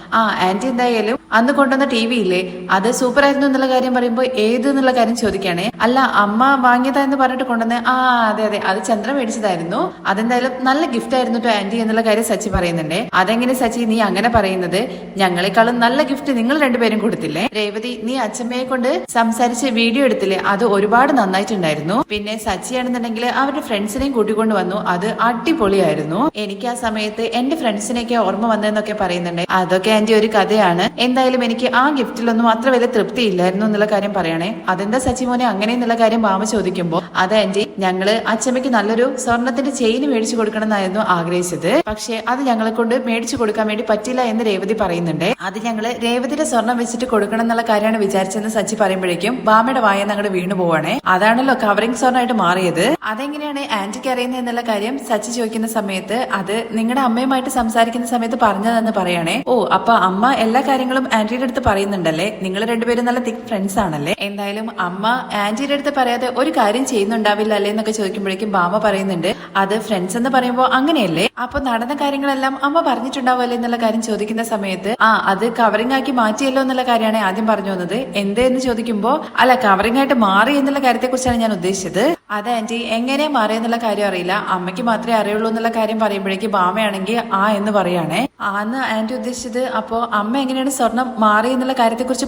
ആന്റി എന്തായാലും അന്ന് കൊണ്ടുവന്ന ടി വി ഇല്ലേ, അത് സൂപ്പർ ആയിരുന്നു എന്നുള്ള കാര്യം പറയുമ്പോൾ ഏത് എന്നുള്ള കാര്യം ചോദിക്കുകയാണേ. അല്ല അമ്മ വാങ്ങിയതാ എന്ന് പറഞ്ഞിട്ട് കൊണ്ടുവന്ന അതെ അത് ചന്ദ്രൻ മേടിച്ചതായിരുന്നു, അതെന്തായാലും നല്ല ഗിഫ്റ്റ് ആയിരുന്നു കേട്ടോ ആന്റി എന്നുള്ള കാര്യം സച്ചി പറയുന്നുണ്ട്. അതെങ്ങനെ സച്ചി നീ അങ്ങനെ പറയുന്നത്, ഞങ്ങളെക്കാളും നല്ല ഗിഫ്റ്റ് നിങ്ങൾ രണ്ടുപേരും കൊടുത്തില്ലേ. രേവതി, നീ അച്ഛമ്മയെ കൊണ്ട് സംസാരിച്ച് വീഡിയോ എടുത്തില്ലേ, അത് ഒരുപാട് നന്നായിട്ടുണ്ടായിരുന്നു. പിന്നെ സച്ചിയാണെന്നുണ്ടെങ്കിൽ അവരുടെ ഫ്രണ്ട്സിനെയും കൂട്ടിക്കൊണ്ട് വന്നു, അത് അടിപൊളിയായിരുന്നു. എനിക്ക് ആ സമയത്ത് എന്റെ ഫ്രണ്ട്സിനെയൊക്കെ ഓർമ്മ വന്നതെന്നൊക്കെ പറയുന്നുണ്ട്. അതൊക്കെ ആന്റി ഒരു കഥയാണ്. എന്തായാലും എനിക്ക് ആ ഗിഫ്റ്റിലൊന്നും അത്ര വലിയ തൃപ്തി ഇല്ലായിരുന്നു എന്നുള്ള കാര്യം പറയണേ. അതെന്താ സച്ചി മോനെ അങ്ങനെ എന്നുള്ള കാര്യം ബാമ ചോദിക്കുമ്പോ അത് ആന്റി, ഞങ്ങള് അച്ഛമ്മയ്ക്ക് നല്ലൊരു സ്വർണത്തിന്റെ ചെയിൻ മേടിച്ചു കൊടുക്കണം എന്നായിരുന്നു ആഗ്രഹിച്ചത്. പക്ഷെ അത് ഞങ്ങളെ കൊണ്ട് മേടിച്ചു കൊടുക്കാൻ വേണ്ടി പറ്റില്ല എന്ന് രേവതി പറയുന്നുണ്ട്. അത് ഞങ്ങള് രേവതിയുടെ സ്വർണം വെച്ചിട്ട് കൊടുക്കണം എന്നുള്ള കാര്യമാണ് വിചാരിച്ചെന്ന് സച്ചി പറയുമ്പോഴേക്കും ബാമയുടെ വായന്ന് അങ്ങോട്ട് വീണു പോവാണേ. അതാണല്ലോ കവറിംഗ് സ്വർണ്ണമായിട്ട് മാറിയത്. അതെങ്ങനെയാണ് ആന്റിക്ക് അറിയുന്നത് എന്നുള്ള കാര്യം സച്ചി ചോദിക്കുന്ന സമയത്ത് അത് നിങ്ങളുടെ അമ്മയുമായിട്ട് സംസാരിക്കുന്ന സമയത്ത് പറഞ്ഞതെന്ന് പറയണേ. ഓ, അപ്പൊ അമ്മ എല്ലാ കാര്യങ്ങളും ആന്റിയുടെ അടുത്ത് പറയുന്നുണ്ടല്ലേ, നിങ്ങൾ രണ്ടുപേരും നല്ല തിക് ഫ്രണ്ട്സ് ആണല്ലേ. എന്തായാലും അമ്മ ആന്റിയുടെ അടുത്ത് പറയാതെ ഒരു കാര്യം ചെയ്യുന്നുണ്ടാവില്ല അല്ലേ എന്നൊക്കെ ചോദിക്കുമ്പോഴേക്കും ബാമ പറയുന്നുണ്ട് അത് ഫ്രണ്ട്സ് എന്ന് പറയുമ്പോ അങ്ങനെയല്ലേ, അപ്പൊ നടന്ന കാര്യങ്ങളെല്ലാം അമ്മ പറഞ്ഞിട്ടുണ്ടാവുമല്ലേ എന്നുള്ള കാര്യം ചോദിക്കുന്ന സമയത്ത് അത് കവറിംഗ് ആക്കി മാറ്റിയല്ലോ എന്നുള്ള കാര്യമാണ് ആദ്യം പറഞ്ഞു വന്നത്. എന്ത് എന്ന് ചോദിക്കുമ്പോ അല്ല കവറിംഗ് ആയിട്ട് മാറി എന്നുള്ള കാര്യത്തെ കുറിച്ചാണ് ഞാൻ ഉദ്ദേശിച്ചത്. അത് ആന്റി എങ്ങനെ മാറി എന്നുള്ള കാര്യം അറിയില്ല, അമ്മയ്ക്ക് മാത്രമേ അറിയുള്ളൂ എന്നുള്ള കാര്യം പറയുമ്പോഴേക്കും ബാമയാണെങ്കിൽ എന്ന് പറയാണേ. ആന്ന് ആന്റി ഉദ്ദേശിച്ചത് അപ്പോ അമ്മ എങ്ങനെയാണ് സ്വർണം മാറി എന്നുള്ള കാര്യത്തെ കുറിച്ച്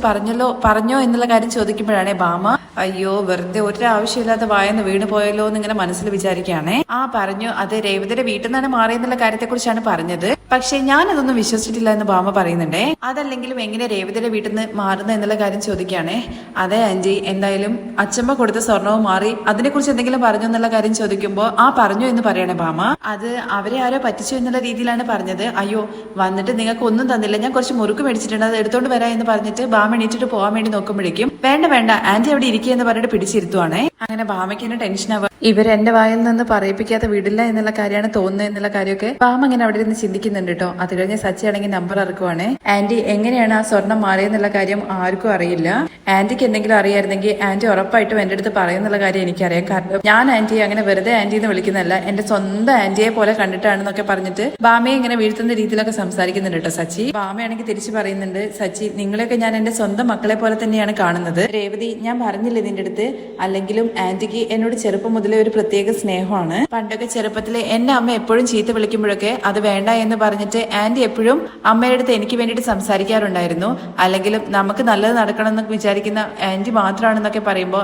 പറഞ്ഞോ എന്നുള്ള കാര്യം ചോദിക്കുമ്പോഴാണ് ബാമ അയ്യോ വെറുതെ ഒരു ആവശ്യമില്ലാത്ത വായന്ന് വീണ് പോയല്ലോ എന്ന് ഇങ്ങനെ മനസ്സിൽ വിചാരിക്കുകയാണേ. പറഞ്ഞു അത് രേവതിയുടെ വീട്ടിൽ നിന്നാണ് മാറി എന്നുള്ള കാര്യത്തെ കുറിച്ചാണ് പറഞ്ഞത്, പക്ഷെ ഞാൻ അതൊന്നും വിശ്വസിച്ചിട്ടില്ല എന്ന് ബാമ പറയുന്നുണ്ടേ. അതല്ലെങ്കിലും എങ്ങനെ രേവതിയുടെ വീട്ടിൽ നിന്ന് മാറുന്ന എന്നുള്ള കാര്യം ചോദിക്കുകയാണേ. അതെ ആന്റി, എന്തായാലും അച്ഛമ്മ കൊടുത്ത സ്വർണവും മാറി, അതിനെക്കുറിച്ച് എന്തെങ്കിലും പറഞ്ഞു എന്നുള്ള കാര്യം ചോദിക്കുമ്പോ പറഞ്ഞു എന്ന് പറയണേ ബാമ. അത് അവരെ ആരോ പറ്റിച്ചു എന്നുള്ള രീതിയിലാണ് പറഞ്ഞത്. അയ്യോ വന്നിട്ട് നിങ്ങൾക്ക് ഒന്നും തന്നില്ല, ഞാൻ കുറച്ച് മുറുക്ക് മേടിച്ചിട്ടുണ്ട്, അത് എടുത്തോണ്ട് വരാ എന്ന് പറഞ്ഞിട്ട് ബാമ എണീറ്റിട്ട് പോകാൻ വേണ്ടി നോക്കുമ്പോഴേക്കും വേണ്ട ആന്റി അവിടെ ഇരിക്കുക എന്ന് പറഞ്ഞിട്ട് പിടിച്ചിരുത്തുവാണേ. അങ്ങനെ ബാമയ്ക്ക് തന്നെ ടെൻഷനാവുക, ഇവരെന്റെ വായിൽ നിന്ന് പറയിപ്പിക്കാതെ വിടില്ല എന്നുള്ള കാര്യമാണ് തോന്നുന്നത് എന്നുള്ള കാര്യമൊക്കെ ബാമ അങ്ങനെ അവിടെ നിന്ന് ചിന്തിക്കുന്നുണ്ട് കേട്ടോ. അത് കഴിഞ്ഞ് സച്ചി ആണെങ്കിൽ നമ്പർ ഇറക്കുവാണ്. ആന്റി എങ്ങനെയാണ് ആ സ്വർണം മാറിയെന്നുള്ള കാര്യം ആർക്കും അറിയില്ല, ആന്റിക്ക് എന്തെങ്കിലും അറിയായിരുന്നെങ്കിൽ ആന്റി ഉറപ്പായിട്ടും എന്റെ അടുത്ത് പറയുന്നുള്ള കാര്യം എനിക്കറിയാം, കാരണം ഞാൻ ആന്റി അങ്ങനെ വെറുതെ ആന്റി എന്ന് വിളിക്കുന്നതല്ല, എന്റെ സ്വന്തം ആന്റിയെ പോലെ കണ്ടിട്ടാണെന്നൊക്കെ പറഞ്ഞിട്ട് ബാമയെ ഇങ്ങനെ വീഴ്ത്തുന്ന രീതിയിലൊക്കെ സംസാരിക്കുന്നുണ്ട് കേട്ടോ സച്ചി. ബാമയാണെങ്കിൽ തിരിച്ചു പറയുന്നുണ്ട് സച്ചി, നിങ്ങളെയൊക്കെ ഞാൻ എന്റെ സ്വന്തം മക്കളെ പോലെ തന്നെയാണ് കാണുന്നത്. രേവതി, ഞാൻ പറഞ്ഞില്ലേ നിന്റെ അടുത്ത്, അല്ലെങ്കിലും ആന്റിക്ക് എന്നോട് ചെറുപ്പം മുതലേ ഒരു പ്രത്യേക സ്നേഹമാണ്. പണ്ടൊക്കെ ചെറുപ്പത്തിലെ എന്റെ അമ്മ എപ്പോഴും ചീത്ത വിളിക്കുമ്പോഴൊക്കെ അത് വേണ്ട എന്ന് പറഞ്ഞിട്ട് ആന്റി എപ്പോഴും അമ്മയുടെ അടുത്ത് എനിക്ക് വേണ്ടിയിട്ട് സംസാരിക്കാറുണ്ടായിരുന്നു. അല്ലെങ്കിലും നമുക്ക് നല്ലത് നടക്കണം എന്ന് വിചാരിക്കുന്ന ആന്റി മാത്രമാണെന്നൊക്കെ പറയുമ്പോൾ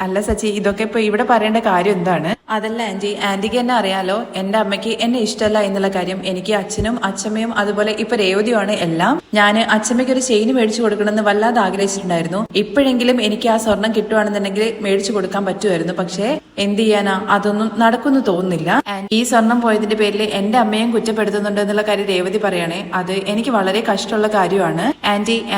അല്ല സച്ചി, ഇതൊക്കെ ഇപ്പൊ ഇവിടെ പറയേണ്ട കാര്യം എന്താണ്? അതല്ല ആന്റി, ആന്റിക്ക് എന്നെ അറിയാലോ, എന്റെ അമ്മയ്ക്ക് എന്നെ ഇഷ്ടമല്ല എന്നുള്ള കാര്യം. എനിക്ക് അച്ഛനും അച്ഛമ്മയും അതുപോലെ ഇപ്പൊ രേവതിയുമാണ് എല്ലാം. ഞാൻ അച്ഛമ്മയ്ക്ക് ഒരു ചെയിന് മേടിച്ചു കൊടുക്കണമെന്ന് വല്ലാതെ ആഗ്രഹിച്ചിട്ടുണ്ടായിരുന്നു. ഇപ്പോഴെങ്കിലും എനിക്ക് ആ സ്വർണം കിട്ടുവാണെന്നുണ്ടെങ്കിൽ മേടിച്ചു കൊടുക്കാൻ പറ്റുമായിരുന്നു. പക്ഷേ എന്ത് ചെയ്യാനാ, അതൊന്നും നടക്കുന്നു തോന്നുന്നില്ല. ഈ സ്വർണം പോയതിന്റെ പേരിൽ എന്റെ അമ്മയും കുറ്റപ്പെടുത്തുന്നുണ്ട് എന്നുള്ള കാര്യം രേവതി പറയണേ. അത് എനിക്ക് വളരെ കഷ്ടമുള്ള കാര്യമാണ്.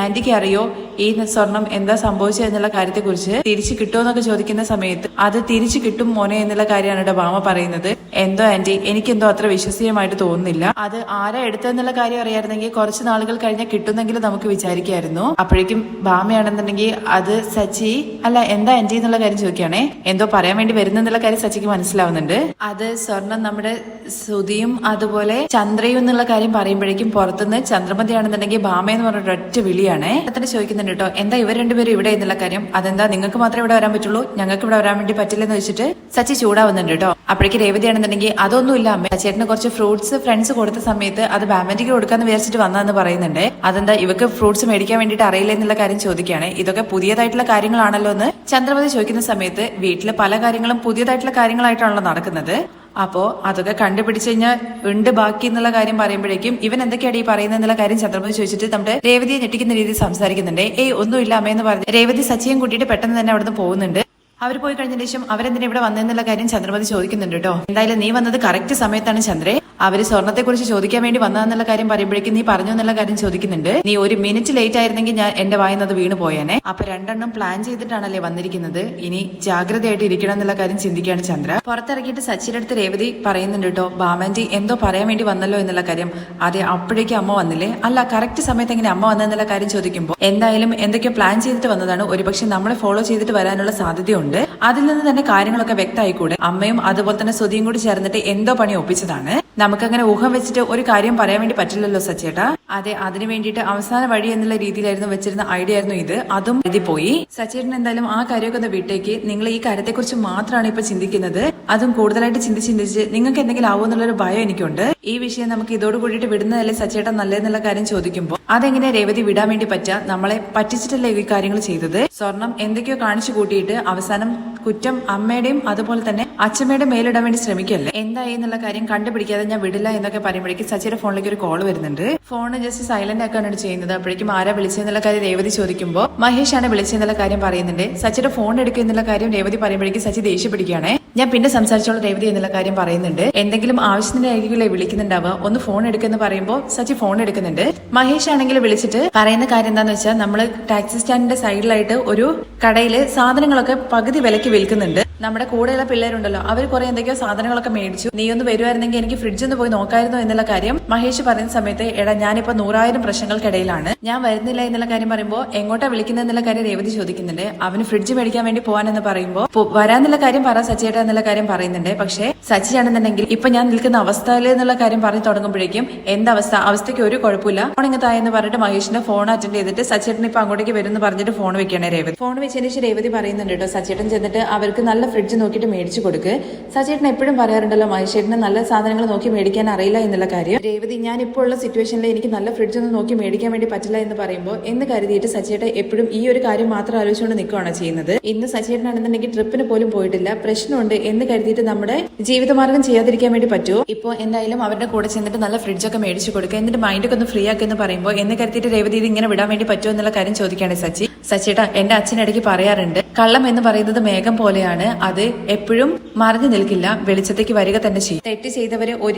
ആന്റിക്ക് അറിയോ ഈ സ്വർണം എന്താ സംഭവിച്ചത് എന്നുള്ള കാര്യത്തെ കുറിച്ച്? തിരിച്ചു കിട്ടുമോ എന്നൊക്കെ ചോദിക്കുന്ന സമയത്ത് അത് തിരിച്ചു കിട്ടും മോനെ എന്നുള്ള കാര്യമാണ് ബാമ പറയുന്നത്. എന്തോ ആന്റി, എനിക്കെന്തോ അത്ര വിശ്വസനീയമായിട്ട് തോന്നുന്നില്ല. അത് ആരാ എടുത്തതെന്നുള്ള കാര്യം അറിയായിരുന്നെങ്കിൽ കുറച്ച് നാളുകൾ കഴിഞ്ഞാൽ കിട്ടുന്നെങ്കിലും നമുക്ക് വിചാരിക്കായിരുന്നു. അപ്പോഴേക്കും ബാമയാണെന്നുണ്ടെങ്കിൽ അത് സച്ചി അല്ല എന്താ ആന്റി എന്നുള്ള കാര്യം ചോദിക്കുകയാണ്. ചോദിക്കുകയാണെ. എന്തോ പറയാൻ വേണ്ടി വരുന്നെന്നുള്ള കാര്യം സച്ചിക്ക് മനസ്സിലാവുന്നുണ്ട്. അത് സ്വർണം നമ്മുടെ സുധിയും അതുപോലെ ചന്ദ്രയും എന്നുള്ള കാര്യം പറയുമ്പോഴേക്കും പുറത്തുനിന്ന് ചന്ദ്രമതിയാണെന്നുണ്ടെങ്കിൽ ഭാമ എന്ന് പറഞ്ഞ ഒരൊറ്റ വിളിയാണ്. തന്നെ ചോദിക്കുന്നുണ്ട് കേട്ടോ, എന്താ ഇവർ രണ്ടുപേരും ഇവിടെ എന്നുള്ള കാര്യം. അതെന്താ നിങ്ങൾക്ക് മാത്രമേ ഇവിടെ വരാൻ പറ്റുള്ളൂ, ഞങ്ങൾക്ക് ഇവിടെ വരാൻ വേണ്ടി പറ്റില്ലെന്ന് വെച്ചിട്ട് സച്ചി ചൂടാവുന്നുണ്ട് കേട്ടോ. അപ്പോഴേക്ക് രേവതിയാണെന്നുണ്ടെങ്കിൽ അതൊന്നുമില്ല അമ്മ, ചേട്ടന് കുറച്ച് ഫ്രൂട്ട്സ് ഫ്രണ്ട്സ് കൊടുത്ത സമയത്ത് അത് ബാമന്റിക്ക് കൊടുക്കാന്ന് വിചാരിച്ചിട്ട് വന്നതെന്ന് പറയുന്നുണ്ട്. അതെന്താ ഇവക്ക് ഫ്രൂട്ട്സ് മേടിക്കാൻ വേണ്ടിയിട്ട് അറിയില്ല എന്നുള്ള കാര്യം ചോദിക്കുകയാണ്. ഇതൊക്കെ പുതിയതായിട്ടുള്ള കാര്യങ്ങളാണല്ലോ എന്ന് ചന്ദ്രമതി ചോദിക്കുന്ന സമയത്ത് വീട്ടില് പല കാര്യങ്ങളും പുതിയതായിട്ടുള്ള കാര്യങ്ങളായിട്ടാണല്ലോ നടക്കുന്നത്. അപ്പോ അതൊക്കെ കണ്ടുപിടിച്ചു കഴിഞ്ഞാൽ ഉണ്ട് ബാക്കി എന്നുള്ള കാര്യം പറയുമ്പോഴേക്കും ഇവൻ എന്തൊക്കെയാണ് ഈ പറയുന്നത് എന്നുള്ള കാര്യം ചന്ദ്രമതി ചോദിച്ചിട്ട് നമ്മുടെ രേവതിയെ ഞെട്ടിക്കുന്ന രീതിയിൽ സംസാരിക്കുന്നുണ്ട്. ഒന്നുമില്ല അമ്മയെന്ന് പറഞ്ഞ് രേവതി സച്ചിയും കൂട്ടിയിട്ട് പെട്ടെന്ന് തന്നെ അവിടുന്ന് പോകുന്നുണ്ട്. അവർ പോയി കഴിഞ്ഞതിന് ശേഷം അവരെന്തിനാ ഇവിടെ വന്നതെന്നുള്ള കാര്യം ചന്ദ്രമതി ചോദിക്കുന്നുണ്ട് കേട്ടോ. എന്തായാലും നീ വന്നത് കറക്റ്റ് സമയത്താണ് ചന്ദ്രേ. അവര് സ്വർണ്ണത്തെ കുറിച്ച് ചോദിക്കാൻ വേണ്ടി വന്നതെന്നുള്ള കാര്യം പറയുമ്പോഴേക്കും നീ പറഞ്ഞു എന്നുള്ള കാര്യം ചോദിക്കുന്നുണ്ട്. നീ ഒരു മിനിറ്റ് ലേറ്റ് ആയിരുന്നെങ്കിൽ ഞാൻ എന്റെ വായിന്നത് വീണ് പോയേനെ. അപ്പൊ രണ്ടെണ്ണം പ്ലാൻ ചെയ്തിട്ടാണല്ലേ വന്നിരിക്കുന്നത്, ഇനി ജാഗ്രതയായിട്ട് ഇരിക്കണം എന്നുള്ള കാര്യം ചിന്തിക്കുകയാണ് ചന്ദ്ര. പുറത്തിറക്കിയിട്ട് സച്ചിയുടെ അടുത്ത് രേവതി പറയുന്നുണ്ട് കേട്ടോ, ബാമന്റി എന്തോ പറയാൻ വേണ്ടി വന്നല്ലോ എന്നുള്ള കാര്യം. അതെ, അപ്പോഴേക്കും അമ്മ വന്നില്ലേ? അല്ല, കറക്റ്റ് സമയത്ത് എങ്ങനെ അമ്മ വന്നെന്നുള്ള കാര്യം ചോദിക്കുമ്പോൾ എന്തായാലും എന്തൊക്കെയോ പ്ലാൻ ചെയ്തിട്ട് വന്നതാണ്, ഒരുപക്ഷെ നമ്മളെ ഫോളോ ചെയ്തിട്ട് വരാനുള്ള സാധ്യതയുണ്ട്. അതിൽ നിന്ന് തന്നെ കാര്യങ്ങളൊക്കെ വ്യക്തമായിക്കൂടെ. അമ്മയും അതുപോലെ തന്നെ സുധിയും കൂടി ചേർന്നിട്ട് എന്തോ പണി ഒപ്പിച്ചതാണ്. നമുക്കങ്ങനെ ഊഹം വെച്ചിട്ട് ഒരു കാര്യം പറയാൻ വേണ്ടി പറ്റില്ലല്ലോ സച്ചേട്ടാ. അതെ, അതിനു വേണ്ടിയിട്ട് അവസാന വഴി എന്നുള്ള രീതിയിലായിരുന്നു വെച്ചിരുന്ന ഐഡിയ ആയിരുന്നു ഇത്. അതും എഴുതിപ്പോയി. സച്ചേട്ടൻ എന്തായാലും ആ കാര്യമൊക്കെ ഒന്ന് വിട്ടേക്ക്. നിങ്ങൾ ഈ കാര്യത്തെക്കുറിച്ച് മാത്രമാണ് ഇപ്പൊ ചിന്തിക്കുന്നത്. അതും കൂടുതലായിട്ട് ചിന്തിച്ച് നിങ്ങൾക്ക് എന്തെങ്കിലും ആവുമെന്നുള്ളൊരു ഭയം എനിക്കുണ്ട്. ഈ വിഷയം നമുക്ക് ഇതോട് കൂടിയിട്ട് വിടുന്നതല്ലേ സച്ചേട്ടൻ നല്ലതെന്നുള്ള കാര്യം ചോദിക്കുമ്പോൾ അതെങ്ങനെ രേവതി വിടാൻ വേണ്ടി പറ്റുക? നമ്മളെ പറ്റിച്ചിട്ടല്ലേ ഈ കാര്യങ്ങൾ ചെയ്തത്. സ്വർണം എന്തൊക്കെയോ കാണിച്ചു കൂട്ടിയിട്ട് അവസാനം കുറ്റം അമ്മയുടെയും അതുപോലെ തന്നെ അച്ഛമ്മയുടെ മേലിടാൻ വേണ്ടി ശ്രമിക്കല്ലേ. എന്തായി എന്നുള്ള കാര്യം കണ്ടുപിടിക്കാതെ ഞാൻ വിടില്ല എന്നൊക്കെ പറയുമ്പോഴേക്കും സച്ചിയുടെ ഫോണിലേക്ക് ഒരു കോൾ വരുന്നുണ്ട്. ഫോണ് ജസ്റ്റ് സൈലന്റ് ആക്കാനാണ് ചെയ്യുന്നത്. അപ്പോഴേക്കും ആരാ വിളിച്ചെന്നുള്ള കാര്യം രേവതി ചോദിക്കുമ്പോൾ മഹേഷ് ആണ് വിളിച്ചെന്നുള്ള കാര്യം പറയുന്നുണ്ട്. സച്ചിയുടെ ഫോൺ എടുക്കുക എന്നുള്ള കാര്യം രേവതി പറയുമ്പോഴേക്കും സച്ചി ദേഷ്യം പിടിക്കുകയാണ്. ഞാൻ പിന്നെ സംസാരിച്ചോളൂ രേവതി എന്നുള്ള കാര്യം പറയുന്നുണ്ട്. എന്തെങ്കിലും ആവശ്യത്തിനായിരിക്കില്ലേ വിളിക്കുന്നുണ്ടാവുക, ഒന്ന് ഫോൺ എടുക്കുമെന്ന് പറയുമ്പോൾ സച്ചി ഫോൺ എടുക്കുന്നുണ്ട്. മഹേഷ് ആണെങ്കിൽ വിളിച്ചിട്ട് പറയുന്ന കാര്യം എന്താന്ന് വെച്ചാൽ നമ്മള് ടാക്സി സ്റ്റാൻഡിന്റെ സൈഡിലായിട്ട് ഒരു കടയില് സാധനങ്ങളൊക്കെ പകുതി വിലക്ക് വിൽക്കുന്നുണ്ട്. നമ്മുടെ കൂടെയുള്ള പിള്ളേരുണ്ടല്ലോ, അവർ കുറെ എന്തൊക്കെയോ സാധനങ്ങളൊക്കെ മേടിച്ചു. നീ ഒന്ന് വരുമായിരുന്നെങ്കിൽ എനിക്ക് ഫ്രിഡ്ജ് ഒന്ന് പോയി നോക്കായിരുന്നു എന്നുള്ള കാര്യം മഹേഷ് പറയുന്ന സമയത്ത് എടാ ഞാനിപ്പോ 100,000 പ്രശ്നങ്ങൾക്കിടയിലാണ്, ഞാൻ വരുന്നില്ല എന്നുള്ള കാര്യം പറയുമ്പോൾ എങ്ങോട്ടാ വിളിക്കുന്നത് എന്നുള്ള കാര്യം രേവതി ചോദിക്കുന്നുണ്ട്. അവന് ഫ്രിഡ്ജ് മേടിക്കാൻ വേണ്ടി പോകാനെന്ന് പറയുമ്പോൾ വരാന്നുള്ള കാര്യം പറ സച്ചിയേട്ടാ എന്നുള്ള കാര്യം പറയുന്നുണ്ട്. പക്ഷേ സച്ചിയാണെന്നുണ്ടെങ്കിൽ ഇപ്പൊ ഞാൻ നിൽക്കുന്ന അവസ്ഥയിൽ എന്നുള്ള കാര്യം പറഞ്ഞു തുടങ്ങുമ്പോഴേക്കും എന്തവസ്ഥ, അവസ്ഥയ്ക്ക് ഒരു കുഴപ്പമില്ല, ഫോൺ ഇങ്ങ് തായെന്ന് പറഞ്ഞിട്ട് മഹേഷിന്റെ ഫോൺ അറ്റൻഡ് ചെയ്തിട്ട് സച്ചിയേട്ടൻ ഇപ്പൊ അങ്ങോട്ടേക്ക് വരുമെന്ന് പറഞ്ഞിട്ട് ഫോൺ വെക്കുകയാണ് രേവതി. ഫോൺ വെച്ചതിന് ശേഷം രേവതി പറയുന്നുണ്ട് കേട്ടോ, സച്ചിയേട്ടൻ ചെന്നിട്ട് അവർക്ക് നല്ല ഫ്രിഡ്ജ് നോക്കിയിട്ട് മേടിച്ചു കൊടുക്ക്. സച്ചിയേട്ടൻ എപ്പോഴും പറയാറുണ്ടല്ലോ മഹേഷേട്ടന് നല്ല സാധനങ്ങൾ നോക്കി മേടിക്കാൻ അറിയില്ല എന്നുള്ള കാര്യം. രേവതി ഞാൻ ഇപ്പോൾ ഉള്ള സിറ്റുവേഷനിൽ എനിക്ക് നല്ല ഫ്രിഡ്ജ് ഒന്നും നോക്കി മേടിക്കാൻ വേണ്ടി പറ്റില്ല എന്ന് പറയുമ്പോൾ എന്ന് കരുതിയിട്ട് സച്ചിയേട്ടൻ എപ്പോഴും ഈ ഒരു കാര്യം മാത്രം ആലോചിച്ചുകൊണ്ട് നിൽക്കുകയാണ് ചെയ്യുന്നത്. ഇന്ന് സച്ചിയേട്ടനാണെന്നുണ്ടെങ്കിൽ ട്രിപ്പിന് പോലും പോയിട്ടില്ല, പ്രശ്നമുണ്ട് എന്ന് കരുതിയിട്ട് നമ്മുടെ ജീവിതമാർഗം ചെയ്യാതിരിക്കാൻ വേണ്ടി പറ്റുമോ? ഇപ്പോൾ എന്തായാലും അവരുടെ കൂടെ ചെന്നിട്ട് നല്ല ഫ്രിഡ്ജൊക്കെ മേടിച്ചു കൊടുക്കുക, എന്നിട്ട് മൈൻഡൊക്കെ ഒന്ന് ഫ്രീ ആക്കി എന്ന് പറയുമ്പോൾ എന്ന് കരുതിയിട്ട് രേവതി ഇത് ഇങ്ങനെ വിടാൻ വേണ്ടി പറ്റുമോ എന്നുള്ള കാര്യം ചോദിക്കുകയാണ് സച്ചി. സച്ചിയേട്ടാ എന്റെ അച്ഛനിടയ്ക്ക് പറയാറുണ്ട്, കള്ളം എന്ന് പറയുന്നത് മേഘം പോലെയാണ്, അത് എപ്പോഴും മറിഞ്ഞു നിൽക്കില്ല, വെളിച്ചത്തേക്ക് വരിക തന്നെ ചെയ്യും. തെറ്റ് ചെയ്തവര്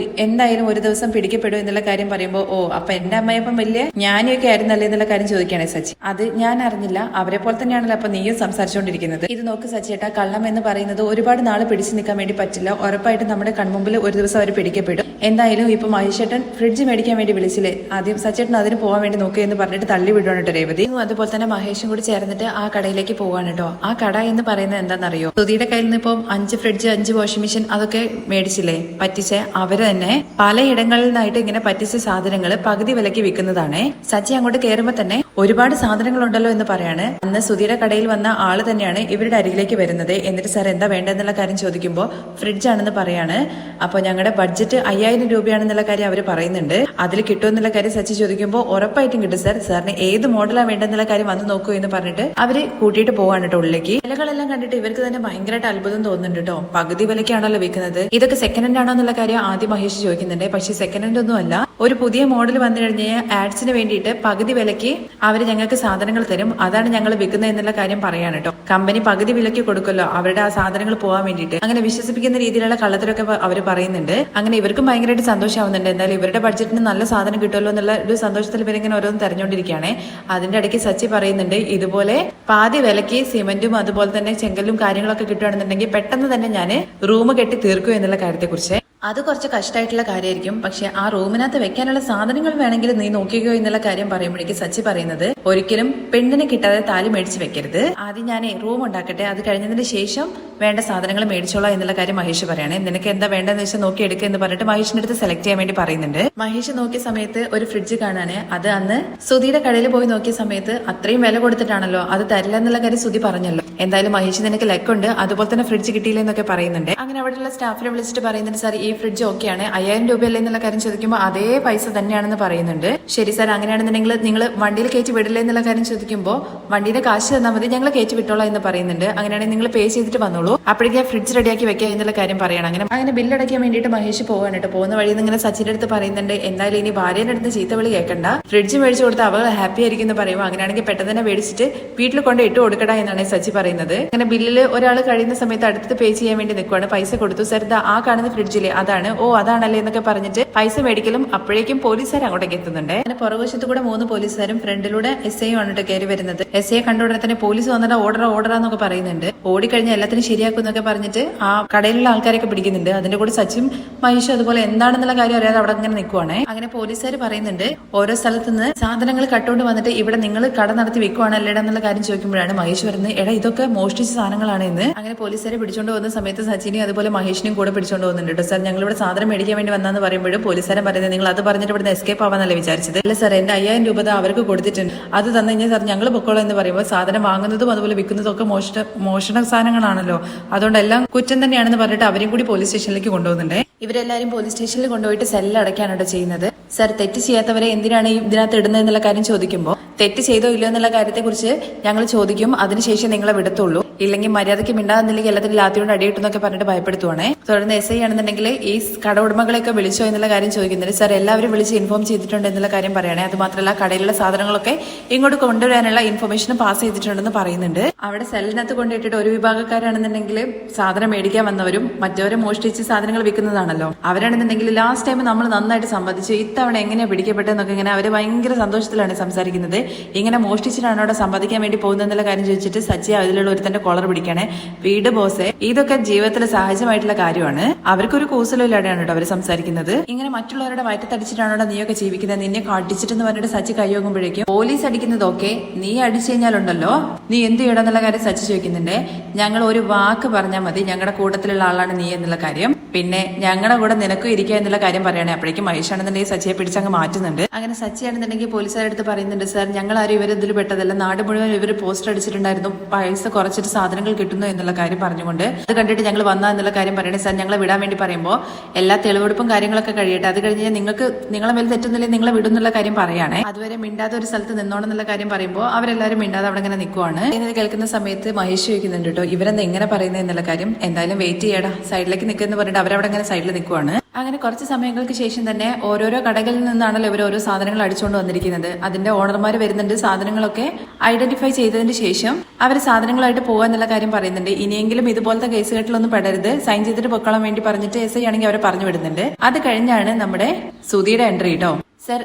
എന്തായാലും ഒരു ദിവസം പിടിക്കപ്പെടും എന്നുള്ള കാര്യം പറയുമ്പോൾ അപ്പൊ എന്റെ അമ്മയപ്പം വലിയ ജ്ഞാനിയൊക്കെ ആയിരുന്നല്ലേ എന്നുള്ള കാര്യം ചോദിക്കുകയാണ് സച്ചി. അത് ഞാൻ അറിഞ്ഞില്ല, അവരെ പോലെ തന്നെയാണല്ലോ അപ്പൊ നീയും സംസാരിച്ചുകൊണ്ടിരിക്കുന്നത്. ഇത് നോക്ക് സച്ചിയേട്ടാ, കള്ളം എന്ന് പറയുന്നത് ഒരുപാട് നാള് പിടിച്ചു നിൽക്കാൻ വേണ്ടി പറ്റില്ല, ഉറപ്പായിട്ടും നമ്മുടെ കൺമുമ്പിൽ ഒരു ദിവസം അവർ പിടിക്കപ്പെടും. എന്തായാലും ഇപ്പൊ മഹേഷേട്ടൻ ഫ്രിഡ്ജ് മേടിക്കാൻ വേണ്ടി വിളിച്ചില്ലേ, ആദ്യം സച്ചിയേട്ടൻ അതിന് പോകാൻ വേണ്ടി നോക്കുക എന്ന് പറഞ്ഞിട്ട് തള്ളി വിടുവാണ് കേട്ടോ രേവതി. അതുപോലെ തന്നെ മഹേഷും കൂടി ചേർന്നിട്ട് ആ കടയിലേക്ക് പോവാണ് കേട്ടോ. ആ കട എന്ന് പറയുന്നത് എന്താണെന്നറിയോ, സുധിയുടെ കയ്യിൽ നിന്ന് ഇപ്പം 5 ഫ്രിഡ്ജ് 5 വാഷിംഗ് മെഷീൻ അതൊക്കെ മേടിച്ചില്ലേ പറ്റിച്ച്, അവര് തന്നെ പലയിടങ്ങളിൽ നിന്നായിട്ട് ഇങ്ങനെ പറ്റിച്ച സാധനങ്ങൾ പകുതി വിലക്ക് വിൽക്കുന്നതാണ്. സച്ചി അങ്ങോട്ട് കയറുമ്പോ തന്നെ ഒരുപാട് സാധനങ്ങളുണ്ടല്ലോ എന്ന് പറയാണ്. അന്ന് സുധിയുടെ കടയിൽ വന്ന ആള് തന്നെയാണ് ഇവരുടെ അരികിലേക്ക് വരുന്നത്. എന്നിട്ട് സാർ എന്താ വേണ്ടെന്നുള്ള കാര്യം ചോദിക്കുമ്പോൾ ഫ്രിഡ്ജ് ആണെന്ന് പറയാണ്. അപ്പൊ ഞങ്ങളുടെ ബഡ്ജറ്റ് 5,000 രൂപയാണെന്നുള്ള കാര്യം അവർ പറയുന്നുണ്ട്. അതിൽ കിട്ടുമെന്നുള്ള കാര്യം സച്ചി ചോദിക്കുമ്പോൾ ഉറപ്പായിട്ടും കിട്ടും സാർ, സാറിന് ഏത് മോഡലാണ് വേണ്ടെന്നുള്ള കാര്യം വന്ന് നോക്കൂ എന്ന് പറഞ്ഞിട്ട് അവര് കൂട്ടിയിട്ട് പോവാണ് കേട്ടോ ഉള്ളിലേക്ക്. വിലകളെല്ലാം കണ്ടിട്ട് ഇവർക്ക് തന്നെ ഭയങ്കരമായിട്ട് അത്ഭുതം തോന്നുന്നുണ്ട് കേട്ടോ. പകുതി വിലക്കാണല്ലോ വിൽക്കുന്നത്, ഇതൊക്കെ സെക്കൻഡ് ഹാൻഡ് ആണോ എന്നുള്ള കാര്യം ആദ്യം മഹേഷ് ചോദിക്കുന്നുണ്ട്. പക്ഷെ സെക്കൻഡ് ഹാൻഡ് ഒന്നും അല്ല, ഒരു പുതിയ മോഡൽ വന്നു കഴിഞ്ഞാൽ ആഡ്സിന് വേണ്ടിയിട്ട് പകുതി വിലക്ക് അവര് ഞങ്ങൾക്ക് സാധനങ്ങൾ തരും, അതാണ് ഞങ്ങൾ വിൽക്കുന്നത് എന്നുള്ള കാര്യം പറയാണ് കേട്ടോ. കമ്പനി പകുതി വിലക്ക് കൊടുക്കല്ലോ അവരുടെ ആ സാധനങ്ങൾ പോകാൻ വേണ്ടിയിട്ട്. അങ്ങനെ വിശ്വസിപ്പിക്കുന്ന രീതിയിലുള്ള കള്ളത്തരൊക്കെ അവർ പറയുന്നുണ്ട്. അങ്ങനെ ഇവർക്കും ഭയങ്കരമായിട്ട് സന്തോഷമാവുന്നുണ്ട്. എന്തായാലും ഇവരുടെ ബഡ്ജറ്റിന് നല്ല സാധനം കിട്ടുമല്ലോ എന്നുള്ള ഒരു സന്തോഷത്തിൽ ഇവരിങ്ങനെ ഓരോന്ന് തെരഞ്ഞുകൊണ്ടിരിക്കുകയാണ്. അതിന്റെ ഇടയ്ക്ക് സച്ചി പറയുന്നുണ്ട്, ഇതുപോലെ പാതി വിലക്ക് സിമെന്റും അതുപോലെ തന്നെ ചെങ്കല്ലും കാര്യങ്ങളൊക്കെ കിട്ടുകയാണെന്നുണ്ടെങ്കിൽ പെട്ടെന്ന് തന്നെ ഞാൻ റൂം കെട്ടി തീർക്കും എന്നുള്ള കാര്യത്തെക്കുറിച്ച്. അത് കുറച്ച് കഷ്ടമായിട്ടുള്ള കാര്യമായിരിക്കും. പക്ഷെ ആ റൂമിനകത്ത് വെക്കാനുള്ള സാധനങ്ങൾ വേണമെങ്കിൽ നീ നോക്കിക്കോ എന്നുള്ള കാര്യം പറയുമ്പോഴേക്കും സച്ചി പറയുന്നത്, ഒരിക്കലും പെണ്ണിനെ കിട്ടാതെ താലി മേടിച്ച് വെക്കരുത്. ആദ്യം ഞാനേ റൂം ഉണ്ടാക്കട്ടെ, അത് കഴിഞ്ഞതിന് ശേഷം വേണ്ട സാധനങ്ങൾ മേടിച്ചോളാം എന്നുള്ള കാര്യം മഹേഷ് പറയണേ. നിനക്ക് എന്താ വേണ്ടെന്ന് വെച്ചാൽ നോക്കി എടുക്കുക എന്ന് പറഞ്ഞിട്ട് മഹേഷിന്റെ അടുത്ത് സെലക്ട് ചെയ്യാൻ വേണ്ടി പറയുന്നുണ്ട്. മഹേഷ് നോക്കിയ സമയത്ത് ഒരു ഫ്രിഡ്ജ് കാണാന്, അത് അന്ന് സുധിയുടെ കടയിൽ പോയി നോക്കിയ സമയത്ത് അത്രയും വില കൊടുത്തിട്ടാണല്ലോ, അത് തരില്ല എന്നുള്ള കാര്യം സുധി പറഞ്ഞല്ലോ. എന്തായാലും മഹേഷ് നിനക്ക് ലക്കുണ്ട്, അതുപോലെ തന്നെ ഫ്രിഡ്ജ് കിട്ടിയില്ല എന്നൊക്കെ പറയുന്നുണ്ട്. അങ്ങനെ അവിടെയുള്ള സ്റ്റാഫിനെ വിളിച്ചിട്ട് പറയുന്നുണ്ട്, സാർ ഈ ഫ്രിഡ്ജ് ഓക്കെയാണ്, 5000 രൂപയല്ലേ എന്നുള്ള കാര്യം ചോദിക്കുമ്പോൾ അതേ പൈസ തന്നെയാണെന്ന് പറയുന്നുണ്ട്. ശരി സാർ, അങ്ങനെയാണെന്നുണ്ടെങ്കിൽ നിങ്ങൾ വണ്ടിയിൽ കയറ്റി വിടില്ല എന്നുള്ള കാര്യം ചോദിക്കുമ്പോൾ വണ്ടിയുടെ കാശ് തന്നാൽ മതി, ഞങ്ങൾ കയറ്റി വിട്ടോളാം എന്ന് പറയുന്നുണ്ട്. അങ്ങനെയാണെങ്കിൽ നിങ്ങൾ പേ ചെയ്തിട്ട് വന്നോളൂ, അപ്പോഴേക്കും ഫ്രിഡ്ജ് റെഡിയാക്കി വെക്കുക എന്നുള്ള കാര്യം പറയണം. അങ്ങനെ ബില്ലടയ്ക്കാൻ വേണ്ടിയിട്ട് മഹേഷ് പോകാൻ കേട്ടോ. പോകുന്ന വഴിയിൽ നിന്ന് ഇങ്ങനെ സച്ചിന്റെ അടുത്ത് പറയുന്നുണ്ട്, എന്തായാലും ഇനി ഭാര്യയുടെ അടുത്ത് ചീത്തവിളി കേൾക്കണ്ട, ഫ്രിഡ്ജ് മേടിച്ചു കൊടുത്ത് അവൾ ഹാപ്പി ആയിരിക്കും എന്ന് പറയുമ്പോൾ അങ്ങനെയാണെങ്കിൽ പെട്ടെന്ന് തന്നെ മേടിച്ചിട്ട് വീട്ടിൽ കൊണ്ട് ഇട്ട് കൊടുക്കട എന്നാണ് സച്ചി പറയുന്നത്. അങ്ങനെ ബില്ലിൽ ഒരാൾ കഴിയുന്ന സമയത്ത് അടുത്ത് പേ ചെയ്യാൻ വേണ്ടി നിൽക്കുവാണ്. പൈസ കൊടുത്തു, സാർ ആ കാണുന്ന ഫ്രിഡ്ജിലെ അതാണ്, ഓ അതാണല്ലേ എന്നൊക്കെ പറഞ്ഞിട്ട് പൈസ മേടിക്കലും അപ്പോഴേക്കും പോലീസുകാർ അങ്ങോട്ടേക്ക് എത്തുന്നുണ്ട്. അങ്ങനെ പുറകുവശത്ത് കൂടെ 3 പോലീസുകാരും ഫ്രണ്ടിലൂടെ SI ആണ് കയറി വരുന്നത്. SI കണ്ട ഉടനെ തന്നെ പോലീസ് വന്നിട്ട് ഓർഡർ എന്നൊക്കെ പറയുന്നുണ്ട്. ഓടിക്കഴിഞ്ഞാൽ എല്ലാത്തിനും ശരിയാക്കും എന്നൊക്കെ പറഞ്ഞിട്ട് ആ കടയിലുള്ള ആൾക്കാരൊക്കെ പിടിക്കുന്നുണ്ട്. അതിന്റെ കൂടെ സച്ചിൻ മഹേഷും അതുപോലെ എന്താണെന്നുള്ള കാര്യം അറിയാതെ അവിടെ ഇങ്ങനെ നിൽക്കുവാണ്. അങ്ങനെ പോലീസുകാർ പറയുന്നുണ്ട്, ഓരോ സ്ഥലത്ത് നിന്ന് സാധനങ്ങൾ കട്ടുകൊണ്ട് വന്നിട്ട് ഇവിടെ നിങ്ങൾ കട നടത്തി വെക്കുവാണല്ലേ എന്നുള്ള കാര്യം ചോദിക്കുമ്പോഴാണ് മഹേഷ് വരുന്നത്, എടാ ഇതൊക്കെ മോഷ്ടിച്ച സാധനങ്ങളാണ് എന്ന്. അങ്ങനെ പോലീസുകാരെ പിടിച്ചോണ്ട് പോകുന്ന സമയത്ത് സച്ചിനെയും അതുപോലെ മഹേഷിനെയും കൂടെ പിടിച്ചോണ്ട് പോകുന്നുണ്ട്. സാർ ഞങ്ങൾ ഇവിടെ സാധനം മേടിക്കാൻ വേണ്ടി വന്നാന്ന് പറയുമ്പോഴും പോലീസുകാരൻ പറയുന്നത്, നിങ്ങൾ അത് പറഞ്ഞിട്ട് ഇവിടുന്ന് എസ്കേപ്പ് ആവാന്നല്ലേ വിചാരിച്ചത്? അല്ല സാർ, എന്റെ 5000 രൂപ അവർക്ക് കൊടുത്തിട്ടുണ്ട്, അത് തന്നു കഴിഞ്ഞാൽ സാർ ഞങ്ങൾ പൊക്കോളാം എന്ന് പറയുമ്പോൾ സാധനം വാങ്ങുന്നതും അതുപോലെ വിൽക്കുന്നതും ഒക്കെ മോഷണ സാധനങ്ങളാണല്ലോ, അതുകൊണ്ട് എല്ലാം കുറ്റം തന്നെയാണെന്ന് പറഞ്ഞിട്ട് അവരെയും കൂടി പോലീസ് സ്റ്റേഷനിലേക്ക് കൊണ്ടുപോകുന്നുണ്ട്. ഇവരെല്ലാരും പോലീസ് സ്റ്റേഷനിൽ കൊണ്ടുപോയിട്ട് സെല്ലടയ്ക്കാനാണ് ചെയ്യുന്നത്. സാർ, തെറ്റ് ചെയ്യാത്തവരെ എന്തിനാണ് ഇതിനകത്ത് ഇടുന്നത് എന്നുള്ള കാര്യം ചോദിക്കുമ്പോൾ, തെറ്റ് ചെയ്തോ ഇല്ലയോ എന്നുള്ള കാര്യത്തെ കുറിച്ച് ഞങ്ങൾ ചോദിക്കും, അതിനുശേഷം നിങ്ങളെ വിടത്തുള്ളൂ, ഇല്ലെങ്കിൽ മര്യാദയ്ക്ക് മിണ്ടാന്നില്ലെങ്കിൽ എല്ലാത്തിനും ലാത്തിയോട് അടിയിട്ടുന്നൊക്കെ പറഞ്ഞിട്ട് ഭയപ്പെടുത്തുവാണേ. തുടർന്ന് SI ആണെന്നുണ്ടെങ്കിൽ ഈ കട ഉടമകളെയൊക്കെ വിളിച്ചോ എന്നുള്ള കാര്യം ചോദിക്കുന്നുണ്ട്. സാർ, എല്ലാവരും വിളിച്ച് ഇൻഫോം ചെയ്തിട്ടുണ്ട് എന്നുള്ള കാര്യം പറയണേ. അത് മാത്രമല്ല കടയിലുള്ള സാധനങ്ങളൊക്കെ ഇങ്ങോട്ട് കൊണ്ടുവരാനുള്ള ഇൻഫർമേഷൻ പാസ് ചെയ്തിട്ടുണ്ടെന്ന് പറയുന്നുണ്ട്. അവിടെ സെല്ലിനകത്ത് കൊണ്ടിട്ടിട്ട് ഒരു വിഭാഗക്കാരാണെന്നുണ്ടെങ്കിൽ സാധനം മേടിക്കാൻ വന്നവരും മറ്റവരെ മോഷ്ടിച്ച് സാധനങ്ങൾ വിൽക്കുന്നതാണല്ലോ, അവരാണെന്നുണ്ടെങ്കിൽ ലാസ്റ്റ് ടൈം നമ്മൾ നന്നായിട്ട് സമ്പാദിച്ചു, ഇത്തവണ എങ്ങനെയാ പിടിക്കപ്പെട്ടെന്നൊക്കെ ഇങ്ങനെ അവര് ഭയങ്കര സന്തോഷത്തിലാണ് സംസാരിക്കുന്നത്. ഇങ്ങനെ മോഷ്ടിച്ചിട്ടാണ് അവിടെ സമ്പാദിക്കാൻ വേണ്ടി പോകുന്നത് എന്നുള്ള കാര്യം ചോദിച്ചിട്ട് സച്ചി അതിലുള്ള ഒരു തന്റെ കോളർ പിടിക്കണേ. വീട് ബോസെ, ഇതൊക്കെ ജീവിതത്തിൽ സഹജമായിട്ടുള്ള കാര്യമാണ്, അവർക്കൊരു കൂസലില്ലാതെയാണ് കേട്ടോ അവര് സംസാരിക്കുന്നത്. ഇങ്ങനെ മറ്റുള്ളവരുടെ വയറ്റത്തടിച്ചിട്ടാണോ നീയൊക്കെ ജീവിക്കുന്നത്, നിന്നെ അടിച്ചിട്ടെന്ന് പറഞ്ഞിട്ട് സച്ചി കൈയോകുമ്പോഴേക്കും പോലീസ് അടിക്കുന്നതൊക്കെ നീ അടിച്ചു കഴിഞ്ഞാലുണ്ടല്ലോ നീ എന്ത് ചെയ്യണമെന്നുള്ള കാര്യം സച്ചി ചോദിക്കുന്നുണ്ട്. ഞങ്ങൾ ഒരു വാക്ക് പറഞ്ഞാൽ മതി, ഞങ്ങളുടെ കൂട്ടത്തിലുള്ള ആളാണ് നീ എന്നുള്ള കാര്യം, പിന്നെ ഞങ്ങളുടെ കൂടെ നിനക്കും ഇരിക്കുക എന്നുള്ള കാര്യം പറയണേ. അപ്പോഴേക്കും മഹേഷാണെന്നുണ്ടെങ്കിൽ സച്ചിയെ പിടിച്ചങ്ങ് മാറ്റുന്നുണ്ട്. അങ്ങനെ സച്ചിയാണെന്നുണ്ടെങ്കിൽ പോലീസുകാരുടെ അടുത്ത് പറയുന്നുണ്ട്, സാർ ഞങ്ങൾ ആരും ഇവരിതിൽ പെട്ടതല്ല, നാട് മുഴുവൻ ഇവർ പോസ്റ്റർ അടിച്ചിട്ടുണ്ടായിരുന്നു, പൈസ കുറച്ചിട്ട് സാധനങ്ങൾ കിട്ടുന്നു എന്നുള്ള കാര്യം പറഞ്ഞുകൊണ്ട് അത് കണ്ടിട്ട് ഞങ്ങൾ വന്നാ എന്നുള്ള കാര്യം പറയണേ. സാർ, ഞങ്ങളെ വിടാൻ വേണ്ടി പറയുമ്പോൾ എല്ലാ തെളിവെടുപ്പും കാര്യങ്ങളൊക്കെ കഴിയട്ടെ, അത് കഴിഞ്ഞ് നിങ്ങൾക്ക് നിങ്ങളെ മേൽ തെറ്റുന്നില്ലെങ്കിൽ നിങ്ങളെ വിടുന്നുള്ള കാര്യം പറയുകയാണേ. അതുവരെ മിണ്ടാതെ ഒരു സ്ഥലത്ത് നിന്നോണം എന്നുള്ള കാര്യം പറയുമ്പോൾ അവരെല്ലാവരും മിണ്ടാതെ അവിടെ ഇങ്ങനെ നിൽക്കുവാണ്. ഇത് കേൾക്കുന്ന സമയത്ത് മഹേഷ് ചോദിക്കുന്നുണ്ട് കേട്ടോ, ഇവരെന്താ എങ്ങനെ പറയുന്നത് എന്നുള്ള കാര്യം, എന്തായാലും വെയിറ്റ് ചെയ്യടാ, സൈഡിലേക്ക് നിൽക്കുന്ന പറഞ്ഞിട്ട് അവരവിടെ അങ്ങനെ സൈഡിൽ നിൽക്കുവാണ്. അങ്ങനെ കുറച്ച് സമയങ്ങൾക്ക് ശേഷം തന്നെ ഓരോരോ കടകളിൽ നിന്നാണല്ലോ ഇവർ ഓരോ സാധനങ്ങൾ അടിച്ചുകൊണ്ട് വന്നിരിക്കുന്നത്. അതിന്റെ ഓണർമാർ വരുന്നുണ്ട്, സാധനങ്ങളൊക്കെ ഐഡന്റിഫൈ ചെയ്തതിന് ശേഷം അവർ സാധനങ്ങളായിട്ട് പോകാന്നുള്ള കാര്യം പറയുന്നുണ്ട്. ഇനിയെങ്കിലും ഇതുപോലത്തെ കേസുകെട്ടിലൊന്നും പെടരുത്, സൈൻ ചെയ്തിട്ട് പൊക്കളാൻ വേണ്ടി പറഞ്ഞിട്ട് SI ആണെങ്കിൽ അവരെ പറഞ്ഞു വിടുന്നുണ്ട്. അത് കഴിഞ്ഞാണ് നമ്മുടെ സുധിയുടെ എൻട്രി കേട്ടോ. സർ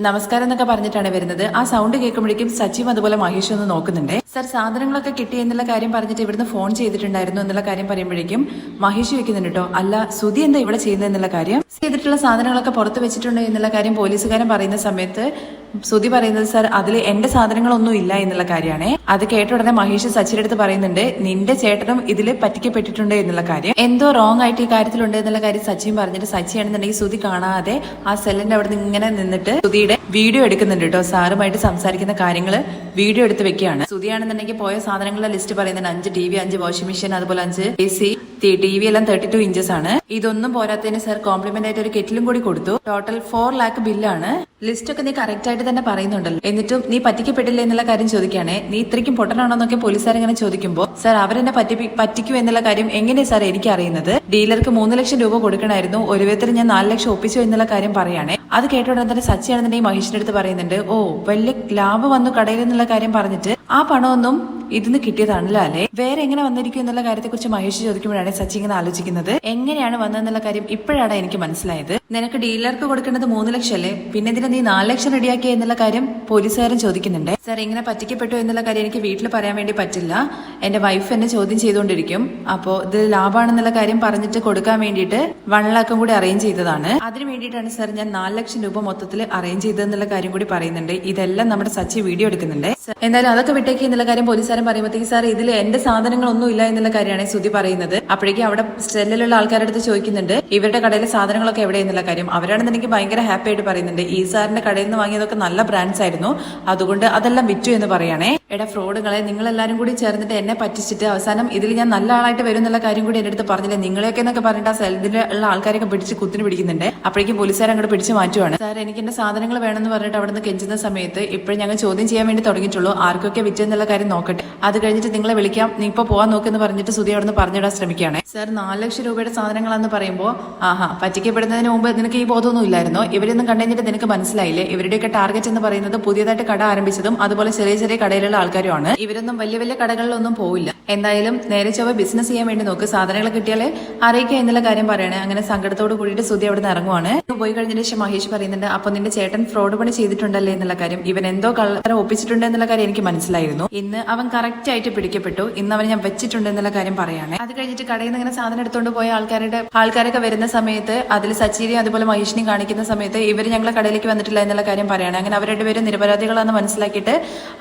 നമസ്കാരം എന്നൊക്കെ പറഞ്ഞിട്ടാണ് വരുന്നത്. ആ സൗണ്ട് കേൾക്കുമ്പോഴേക്കും സച്ചിയും അതുപോലെ മഹേഷും ഒന്ന് നോക്കുന്നുണ്ട്. സർ, സാധനങ്ങളൊക്കെ കിട്ടി എന്നുള്ള കാര്യം പറഞ്ഞിട്ട് ഇവിടുന്ന് ഫോൺ ചെയ്തിട്ടുണ്ടായിരുന്നു എന്നുള്ള കാര്യം പറയുമ്പോഴേക്കും മഹേഷ് വെക്കുന്നുണ്ട് കേട്ടോ. അല്ല, സുധി എന്താ ഇവിടെ ചെയ്യുന്നത് എന്നുള്ള കാര്യം, ചെയ്തിട്ടുള്ള സാധനങ്ങളൊക്കെ പുറത്ത് വെച്ചിട്ടുണ്ട് എന്നുള്ള കാര്യം പോലീസുകാരൻ പറയുന്ന സമയത്ത് സുധി പറയുന്നത്, സാർ അതിൽ എന്റെ സാധനങ്ങളൊന്നും ഇല്ല എന്നുള്ള കാര്യമാണ്. അത് കേട്ട ഉടനെ മഹേഷ് സച്ചിയുടെ അടുത്ത് പറയുന്നുണ്ട്, നിന്റെ ചേട്ടനും ഇതിൽ പറ്റിക്കപ്പെട്ടിട്ടുണ്ട് എന്നുള്ള കാര്യം, എന്തോ റോങ് ആയിട്ട് ഈ കാര്യത്തിലുണ്ട് എന്നുള്ള കാര്യം സച്ചിയും പറഞ്ഞിട്ട് സച്ചിയാണെന്നുണ്ടെങ്കിൽ സുധി കാണാതെ ആ സെല്ലിന്റെ അവിടെ നിന്ന് ഇങ്ങനെ നിന്നിട്ട് സുധിയുടെ വീഡിയോ എടുക്കുന്നുണ്ട് കേട്ടോ. സാറുമായിട്ട് സംസാരിക്കുന്ന കാര്യങ്ങള് വീഡിയോ എടുത്ത് വെക്കുകയാണ്. സുധിയാണെന്നുണ്ടെങ്കിൽ പോയ സാധനങ്ങളുടെ ലിസ്റ്റ് പറയുന്നുണ്ട്, 5 TV, 5 വാഷിംഗ് മെഷീൻ, അതുപോലെ 5 AC, TV എല്ലാം 32 ഇഞ്ചസ് ആണ്. ഇതൊന്നും പോരാത്തതിന് സാർ കോംപ്ലിമെന്റ് ആയിട്ട് ഒരു കെറ്റിലും കൂടി കൊടുത്തു. ടോട്ടൽ 4 lakh ബില്ലാണ്. ലിസ്റ്റ് ഒക്കെ നീ കറക്റ്റ് ആയിട്ട് തന്നെ പറയുന്നുണ്ടല്ലോ, എന്നിട്ടും നീ പറ്റിക്കപ്പെട്ടില്ല എന്നുള്ള കാര്യം ചോദിക്കുകയാണെ. നീ ഇത്രയ്ക്കും പൊട്ടനാണോ എന്നൊക്കെ പോലീസുകാർ ഇങ്ങനെ ചോദിക്കുമ്പോൾ, സാർ അവരെന്നെ പറ്റിക്കൂ എന്നുള്ള കാര്യം എങ്ങനെയാ സാർ എനിക്ക് അറിയുന്നത്, ഡീലർക്ക് 3 ലക്ഷം രൂപ കൊടുക്കണമായിരുന്നു, ഒരു വിധത്തിൽ ഞാൻ 4 ലക്ഷം ഒപ്പിച്ചു എന്നുള്ള കാര്യം പറയുകയാണെ. അത് കേട്ടോടെ തന്നെ സച്ചിയാണെന്നുണ്ടെങ്കിൽ മഹേഷിന്റെ അടുത്ത് പറയുന്നുണ്ട്, ഓ വലിയ ലാഭം വന്നു കടയിൽ എന്നുള്ള കാര്യം പറഞ്ഞിട്ട് ആ പണമൊന്നും ഇതിന്ന് കിട്ടിയതാണല്ലോ അല്ലേ, വേറെ എങ്ങനെ വന്നിരിക്കും എന്നുള്ള കാര്യത്തെക്കുറിച്ച് മഹേഷ് ചോദിക്കുമ്പോഴാണ് സച്ചി ഇങ്ങനെ ആലോചിക്കുന്നത്. എങ്ങനെയാണ് വന്നതെന്നുള്ള കാര്യം ഇപ്പോഴാണ് എനിക്ക് മനസ്സിലായത്. നിനക്ക് ഡീലർക്ക് കൊടുക്കേണ്ടത് 3 ലക്ഷം അല്ലേ, പിന്നെ ഇതിന് നീ 4 ലക്ഷം റെഡിയാക്കിയ എന്നുള്ള കാര്യം പോലീസുകാരൻ ചോദിക്കുന്നുണ്ട്. സാർ ഇങ്ങനെ പറ്റിക്കപ്പെട്ടു എന്നുള്ള കാര്യം എനിക്ക് വീട്ടിൽ പറയാൻ വേണ്ടി പറ്റില്ല, എന്റെ വൈഫ് എന്നെ ചോദ്യം ചെയ്തുകൊണ്ടിരിക്കും. അപ്പോ ഇത് ലാഭമാണെന്നുള്ള കാര്യം പറഞ്ഞിട്ട് കൊടുക്കാൻ വേണ്ടിയിട്ട് 1 ലക്ഷം കൂടി അറേഞ്ച് ചെയ്തതാണ്. അതിന് വേണ്ടിയിട്ടാണ് സാർ ഞാൻ 4 ലക്ഷം രൂപ മൊത്തത്തിൽ അറേഞ്ച് ചെയ്തതെന്നുള്ള കാര്യം കൂടി പറയുന്നുണ്ട്. ഇതെല്ലാം നമ്മുടെ സച്ചി വീഡിയോ എടുക്കുന്നുണ്ട്. എന്തായാലും അതൊക്കെ വിട്ടേക്ക് എന്നുള്ള കാര്യം പോലീസുകാരൻ പറയുമ്പോഴത്തേക്ക് സാർ ഇതിൽ എന്റെ സാധനങ്ങളൊന്നും ഇല്ല എന്നുള്ള കാര്യമാണ് സുധി പറയുന്നത്. അപ്പോഴേക്കും അവിടെ സെല്ലിലുള്ള ആൾക്കാരുടെ അടുത്ത് ചോദിക്കുന്നുണ്ട് ഇവരുടെ കടയിലെ സാധനങ്ങളൊക്കെ എവിടെയെന്നുള്ള കാര്യം. അവരാണെന്നുണ്ടെങ്കിൽ ഭയങ്കര ഹാപ്പി ആയിട്ട് പറയുന്നുണ്ട് ഈ സാറിന്റെ കടയിൽ നിന്ന് വാങ്ങിയതൊക്കെ നല്ല ബ്രാൻഡ്സ് ആയിരുന്നു, അതുകൊണ്ട് അതെല്ലാം വിറ്റു എന്ന് പറയാണേ. എടാ ഫ്രോഡുകളെ, നിങ്ങൾ എല്ലാവരും കൂടി ചേർന്നിട്ട് എന്നെ പറ്റിച്ചിട്ട് അവസാനം ഇതിൽ ഞാൻ നല്ല ആളായിട്ട് വരും എന്നുള്ള കാര്യം കൂടി എന്റെ അടുത്ത് പറഞ്ഞില്ലേ, നിങ്ങളെയൊക്കെ എന്നൊക്കെ പറഞ്ഞിട്ട് ആ സെല്ലിലുള്ള ആൾക്കാരൊക്കെ പിടിച്ച് കുത്തിന് പിടിക്കുന്നുണ്ട്. അപ്പോഴേക്കും പോലീസുകാർ അങ്ങോട്ട് പിടിച്ച് മാറ്റുവാണ്. സാർ എനിക്ക് എന്റെ സാധനങ്ങൾ വേണമെന്ന് പറഞ്ഞിട്ട് അവിടെ നിന്ന് കെഞ്ചുന്ന സമയത്ത് ഇപ്പോഴും ഞങ്ങൾ ചോദ്യം ചെയ്യാൻ വേണ്ടി തുടങ്ങിയിട്ടുള്ളൂ, ആർക്കൊക്കെ വിറ്റെന്നുള്ള കാര്യം നോക്കട്ടെ, അത് കഴിഞ്ഞിട്ട് നിങ്ങളെ വിളിക്കാം, നീ ഇപ്പൊ പോവാൻ നോക്കെന്ന് പറഞ്ഞിട്ട് സുധി അവിടെ നിന്ന് പറഞ്ഞിടാൻ ശ്രമിക്കുകയാണ്. സാർ 4 ലക്ഷം രൂപയുടെ സാധനങ്ങളാന്ന് പറയുമ്പോൾ പറ്റിക്കപ്പെടുന്നതിന് മുമ്പ് നിനക്ക് ഈ ബോധമൊന്നും ഇല്ലായിരുന്നോ? ഇവരൊന്നും കണ്ടുകഴിഞ്ഞിട്ട് നിനക്ക് മനസ്സിലായില്ലേ? ഇവരുടെയൊക്കെ ടാർഗറ്റ് എന്ന് പറയുന്നത് പുതിയതായിട്ട് കട ആരംഭിച്ചതും അതുപോലെ ചെറിയ ചെറിയ കടയിലുള്ള ആൾക്കാരുമാണ്. ഇവരൊന്നും വലിയ വലിയ കടകളിലൊന്നും പോവില്ല. എന്തായാലും നേരെ ചൊവ്വ ബിസിനസ് ചെയ്യാൻ വേണ്ടി നോക്ക്, സാധനങ്ങൾ കിട്ടിയാലേ അറിയിക്കുക എന്നുള്ള കാര്യം പറയണേ. അങ്ങനെ സങ്കടത്തോട് കൂടിയിട്ട് സുധി അവിടെ നിന്ന് ഇറങ്ങുവാണ്. പോയി കഴിഞ്ഞതിന് ശേഷം മഹേഷ് പറയുന്നുണ്ട് അപ്പൊ നിന്റെ ചേട്ടൻ ഫ്രോഡ് പണി ചെയ്തിട്ടുണ്ടല്ലേ എന്നുള്ള കാര്യം, ഇവൻ എന്തോ കള്ളത്തരം ഒപ്പിച്ചിട്ടുണ്ട് എന്നുള്ള കാര്യം എനിക്ക് മനസ്സിലായിരുന്നു. ഇന്ന് അവൻ കറക്റ്റ് ആയിട്ട് പിടിക്കപ്പെട്ടു, ഇന്ന് അവൻ ഞാൻ വെച്ചിട്ടുണ്ട് എന്നുള്ള കാര്യം പറയാണ്. അത് കഴിഞ്ഞിട്ട് കടയിൽ നിന്ന് ഇങ്ങനെ സാധനം എടുത്തുകൊണ്ട് പോയ ആൾക്കാരൊക്കെ വരുന്ന സമയത്ത് അതിൽ സച്ചിനെയും അതുപോലെ മഹേഷിനെയും കാണിക്കുന്ന സമയത്ത് ഇവർ ഞങ്ങളെ കടയിലേക്ക് വന്നിട്ടില്ല എന്നുള്ള കാര്യം പറയാണ്. അങ്ങനെ അവരുടെ പേര് നിരപരാധികളാണെന്ന് മനസ്സിലാക്കിയിട്ട്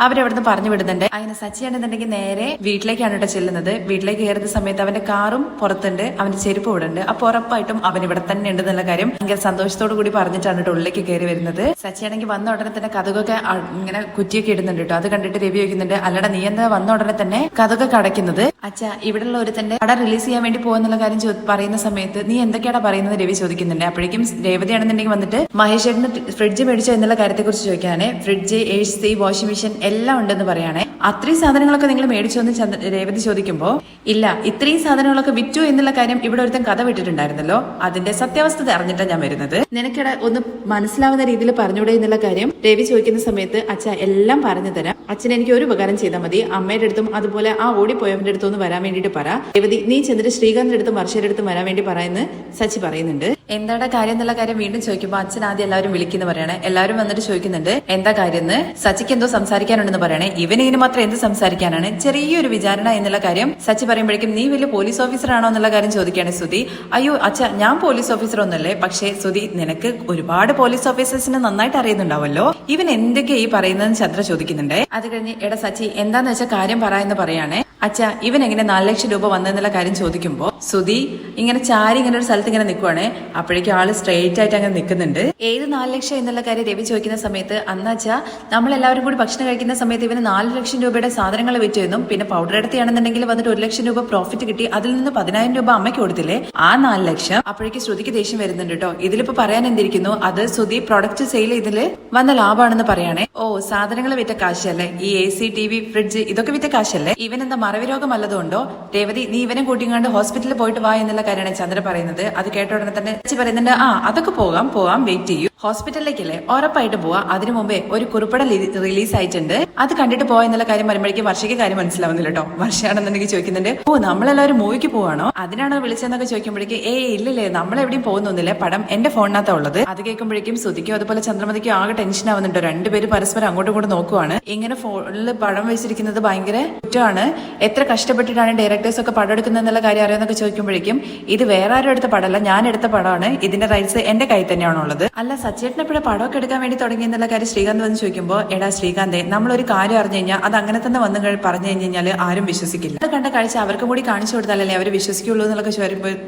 അവരവിടുന്ന് പറഞ്ഞു വിടുന്നുണ്ട്. അങ്ങനെ സച്ചിയാണെന്നുണ്ടെങ്കിൽ നേരെ വീട്ടിലേക്കാണ് കേട്ടോ ചെല്ലുന്നത്. വീട്ടിലേക്ക് കയറുന്ന സമയത്ത് അവന്റെ കാറും പുറത്തുണ്ട്, അവന്റെ ചെരുപ്പ് ഇവിടെ ഉണ്ട്. അപ്പൊ ഉറപ്പായിട്ടും അവൻ ഇവിടെ തന്നെ ഉണ്ട് എന്നുള്ള കാര്യം ഭയങ്കര സന്തോഷത്തോടു കൂടി പറഞ്ഞിട്ടാണ് കേട്ടോ ഉള്ളിലേക്ക് കയറി വരുന്നത്. സച്ചിയാണെങ്കിൽ വന്ന ഉടനെ തന്നെ കഥകൊക്കെ ഇങ്ങനെ കുറ്റിയൊക്കെ ഇടുന്നുണ്ട് കേട്ടോ. അത് കണ്ടിട്ട് രവി ചോദിക്കുന്നുണ്ട് അല്ലടാ നീ എന്താ വന്ന ഉടനെ തന്നെ കഥകൊക്കെ അടയ്ക്കുന്നത്? അച്ഛാ ഇവിടെയുള്ള ഒരുത്തന്റെ കട റിലീസ് ചെയ്യാൻ വേണ്ടി പോകുന്നുള്ള കാര്യം പറയുന്ന സമയത്ത് നീ എന്തൊക്കെയാണ് പറയുന്നത് രവി ചോദിക്കുന്നുണ്ട്. അപ്പോഴേക്കും രേവതിയാണെന്നുണ്ടെങ്കിൽ വന്നിട്ട് മഹേഷേട്ടന് ഫ്രിഡ്ജ് മേടിച്ചോ എന്നുള്ള കാര്യത്തെ കുറിച്ച് ചോദിക്കാനേ. ഫ്രിഡ്ജ്, AC, വാഷിംഗ് മെഷീൻ എല്ലാം ഉണ്ടെന്ന് പറയാനേ. അത്രയും സാധനങ്ങളൊക്കെ നിങ്ങൾ മേടിച്ചോ എന്ന് രേവതി ചോദിക്കുമ്പോ ഇല്ല ഇത്രയും സാധനങ്ങളൊക്കെ വിറ്റു എന്നുള്ള കാര്യം ഇവിടെ ഒരുത്തൻ കഥ വിട്ടിട്ടുണ്ടായിരുന്നല്ലോ, അതിന്റെ സത്യാവസ്ഥ അറിഞ്ഞിട്ടാണ് ഞാൻ വരുന്നത്, നിനക്കിടെ ഒന്ന് മനസ്സിലാവുന്ന രീതിയിൽ പറഞ്ഞൂടെ എന്നുള്ള കാര്യം രവി ചോദിക്കുന്ന സമയത്ത് അച്ഛ എല്ലാം പറഞ്ഞു തരാം, അച്ഛൻ എനിക്ക് ഒരു ഉപകാരം ചെയ്താൽ മതി, അമ്മയുടെ അടുത്തും അതുപോലെ ആ ഓടിപ്പോയവന്റെ അടുത്തും ഒന്ന് വരാൻ വേണ്ടിയിട്ട് പറ. രേവതി നീ ചെന്നിട്ട് ശ്രീകാന്തിന്റെ അടുത്തും വർഷയുടെ അടുത്തും വരാൻ വേണ്ടി പറയുന്ന സച്ചി പറയുന്നുണ്ട്. എന്താണ് കാര്യം എന്നുള്ള കാര്യം വീണ്ടും ചോദിക്കുമ്പോൾ അച്ഛൻ ആദ്യം എല്ലാവരും വിളിക്കുന്നു പറയണേ. എല്ലാവരും വന്നിട്ട് ചോദിക്കുന്നുണ്ട് എന്താ കാര്യം എന്ന്. സച്ചിക്ക് എന്തോ സംസാരിക്കാനുണ്ടെന്ന് പറയണേ. ഇവനിന് മാത്രം എന്ത് സംസാരിക്കാനാണ്, ചെറിയൊരു വിചാരണ എന്നുള്ള കാര്യം സച്ചി പറയുമ്പോഴേക്കും നീ വലിയ പോലീസ് ഓഫീസർ ആണോ എന്നുള്ള കാര്യം ചോദിക്കുകയാണ് സുധി. അയ്യോ അച്ഛ ഞാൻ പോലീസ് ഓഫീസർ ഒന്നല്ലേ, പക്ഷേ സുധി നിനക്ക് ഒരുപാട് പോലീസ് ഓഫീസേഴ്സിനെ നന്നായിട്ട് അറിയുന്നുണ്ടാവല്ലോ, ഇവൻ എന്തൊക്കെയാ ഈ പറയുന്നതെന്ന് ചന്ദ്ര ചോദിക്കുന്നുണ്ട്. അത് കഴിഞ്ഞ് എടാ സച്ചി എന്താന്ന് വെച്ചാൽ കാര്യം പറ എന്ന് പറയാണേ. അച്ഛ ഇവൻ എങ്ങനെ 4 ലക്ഷം രൂപ വന്നെന്നുള്ള കാര്യം ചോദിക്കുമ്പോ സുധി ഇങ്ങനെ ചാരി ഇങ്ങനെ ഒരു സ്ഥലത്ത് ഇങ്ങനെ നിൽക്കുവാണ്. അപ്പോഴേക്കും ആള് സ്ട്രെയിറ്റ് ആയിട്ട് അങ്ങനെ നിൽക്കുന്നുണ്ട്. ഏത് 4 ലക്ഷം എന്നുള്ള കാര്യം രവി ചോദിക്കുന്ന സമയത്ത് അന്നാച്ചാ നമ്മളെല്ലാവരും കൂടി ഭക്ഷണം കഴിക്കുന്ന സമയത്ത് ഇവന് 4 ലക്ഷം രൂപയുടെ സാധനങ്ങൾ വിറ്റുവെന്നും പിന്നെ പൗഡർ എടുത്തിയാണെന്നുണ്ടെങ്കിൽ വന്നിട്ട് 1 ലക്ഷം രൂപ പ്രോഫിറ്റ് കിട്ടി, അതിൽ നിന്ന് 10,000 രൂപ അമ്മയ്ക്ക് കൊടുത്തില്ലേ, ആ 4 ലക്ഷം. അപ്പോഴേക്കും ശ്രുതിക്ക് ദേഷ്യം വരുന്നുണ്ട് കേട്ടോ. ഇതിലിപ്പോ പറയാൻ എന്തിരിക്കുന്നു, അത് സുധി പ്രൊഡക്റ്റ് സെയിൽ ഇതില് വന്ന ലാഭമാണെന്ന് പറയാണേ. ഓ സാധനങ്ങൾ വിറ്റ കാശല്ലേ, ഈ AC, TV, ഫ്രിഡ്ജ് ഇതൊക്കെ വിറ്റ കാശല്ലേ, ഇവൻ എന്താ മറവി രോഗം വല്ലതുണ്ടോ? രേവതി നീ ഇവനെ കൂട്ടിങ്ങാണ്ട് ഹോസ്പിറ്റലിൽ പോയിട്ട് വാ എന്നുള്ള കാര്യമാണ് ചന്ദ്ര പറയുന്നത്. അത് കേട്ട ഉടനെ തന്നെ പറയുന്നുണ്ട് അതൊക്കെ പോകാം വെയിറ്റ് ചെയ്യൂ, ഹോസ്പിറ്റലിലേക്കല്ലേ ഉറപ്പായിട്ട് പോവാ, അതിനു മുമ്പേ ഒരു കുറിപ്പട റിലീസ് ആയിട്ടുണ്ട്, അത് കണ്ടിട്ട് പോവാ എന്നുള്ള കാര്യം പറയുമ്പോഴേക്കും വർഷയ്ക്ക് കാര്യം മനസ്സിലാവുന്നില്ല കേട്ടോ. വർഷയാണെന്നുണ്ടെങ്കിൽ ചോദിക്കുന്നുണ്ട് ഓ നമ്മളെല്ലാവരും മൂവിക്ക് പോവാണോ, അതിനാണോ വിളിച്ചെന്നൊക്കെ ചോദിക്കുമ്പോഴേക്കും ഇല്ലല്ലേ നമ്മളെവിടെയും പോകുന്നൊന്നുമില്ല, പടം എന്റെ ഫോണിനകത്താ ഉള്ളത്. അത് കേൾക്കുമ്പോഴേക്കും സുധിക്കോ അതുപോലെ ചന്ദ്രമതിക്കോ ആകെ ടെൻഷൻ ആവുന്നുണ്ടോ. രണ്ടുപേരും പരസ്പരം അങ്ങോട്ടും ഇങ്ങോട്ടും നോക്കുവാണ്. ഇങ്ങനെ ഫോണിൽ പടം വെച്ചിരിക്കുന്നത് ഭയങ്കര കുറ്റമാണ്, എത്ര കഷ്ടപ്പെട്ടിട്ടാണ് ഡയറക്ടേഴ്സ് ഒക്കെ പടം എടുക്കുന്നത് എന്നുള്ള കാര്യം അറിയാമെന്നൊക്കെ ചോദിക്കുമ്പോഴേക്കും ഇത് വേറെ ആരും എടുത്ത പടമല്ല, ഞാൻ എടുത്ത പടമാണ്, ഇതിന്റെ റൈറ്റ്സ് എന്റെ കയ്യിൽ തന്നെയാണോ ഉള്ളത്. അല്ല സച്ചേട്ടൻ എപ്പോഴും പടമൊക്കെ എടുക്കാൻ വേണ്ടി തുടങ്ങി എന്നുള്ള കാര്യം ശ്രീകാന്ത് വന്ന് ചോദിക്കുമ്പോൾ എടാ ശ്രീകാന്തെ നമ്മളൊരു കാര്യം അറിഞ്ഞു കഴിഞ്ഞാൽ അത് അങ്ങനെ തന്നെ വന്നു പറഞ്ഞു കഴിഞ്ഞാൽ ആരും വിശ്വസിക്കില്ല, അത് കണ്ട കാഴ്ച അവർക്കും കൂടി കാണിച്ചു കൊടുത്താലല്ലേ അവർ വിശ്വസിക്കുള്ളൂ എന്നൊക്കെ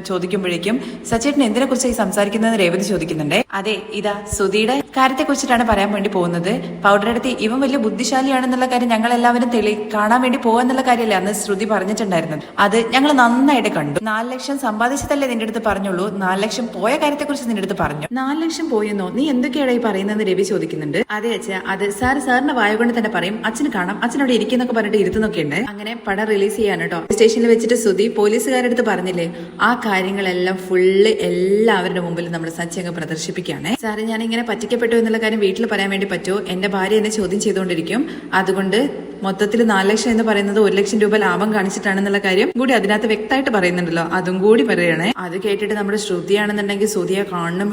ചോദിക്കുമ്പോഴേക്കും സച്ചേട്ടൻ എന്തിനെ കുറിച്ച് ഈ സംസാരിക്കുന്നതെന്ന് രേവതി ചോദിക്കുന്നുണ്ട്. അതെ ഇതാ സുധിയുടെ കാര്യത്തെ കുറിച്ചിട്ടാണ് പറയാൻ വേണ്ടി പോകുന്നത്. പൗഡർ എടുത്ത് ഇവൻ വലിയ ബുദ്ധിശാലിയാണെന്നുള്ള കാര്യം ഞങ്ങൾ എല്ലാവരും കാണാൻ വേണ്ടി പോകാന്നുള്ള കാര്യമല്ലേ അന്ന് ശ്രുതി പറഞ്ഞിട്ടുണ്ടായിരുന്നത്, അത് ഞങ്ങൾ നന്നായിട്ട് കണ്ടു. 4 ലക്ഷം സമ്പാദിച്ചതല്ലേ നിന്റെ അടുത്ത് പറഞ്ഞുള്ളൂ, 4 ലക്ഷം പോയ കാര്യത്തെ കുറിച്ച് നിന്റെ അടുത്ത് പറഞ്ഞു. 4 ലക്ഷം പോയെന്നോ, നീ എന്തൊക്കെയാണ് ഈ പറയുന്നത് രവി ചോദിക്കുന്നുണ്ട്. അതെ അച്ഛ അത് സാറിന്റെ വായ കൊണ്ട് തന്നെ പറയും, അച്ഛന് കാണാം അച്ഛനോട് ഇരിക്കുന്നൊക്കെ പറഞ്ഞിട്ട് ഇരുത്തുന്നൊക്കെ ഉണ്ട്. അങ്ങനെ പടം റിലീസ് ചെയ്യാൻ കേട്ടോ സ്റ്റേഷനിൽ വെച്ചിട്ട് സുധി പോലീസുകാരുടെ അടുത്ത് പറഞ്ഞില്ലേ ആ കാര്യങ്ങളെല്ലാം ഫുള്ള് എല്ലാവരുടെ മുമ്പിൽ നമ്മൾ സച്ചങ്ങ് പ്രദർശിപ്പിക്കുകയാണ്. സാറ് ഞാൻ ഇങ്ങനെ പറ്റിക്കപ്പെട്ടു എന്നുള്ള കാര്യം വീട്ടിൽ പറയാൻ വേണ്ടി പറ്റുമോ, എന്റെ ഭാര്യ എന്നെ ചോദ്യം ചെയ്തുകൊണ്ടിരിക്കും, അതുകൊണ്ട് മൊത്തത്തിൽ 4 ലക്ഷം എന്ന് പറയുന്നത് 1 ലക്ഷം രൂപ ലാഭം കാണിച്ചിട്ടാണെന്നുള്ള കാര്യം കൂടി അതിനകത്ത് വ്യക്തമായിട്ട് പറയുന്നുണ്ടല്ലോ. അതും കൂടി പറയണേ. അത് കേട്ടിട്ട് നമ്മുടെ ശ്രുതിയാണെന്നുണ്ടെങ്കിൽ ശ്രുതിയെ കാണണം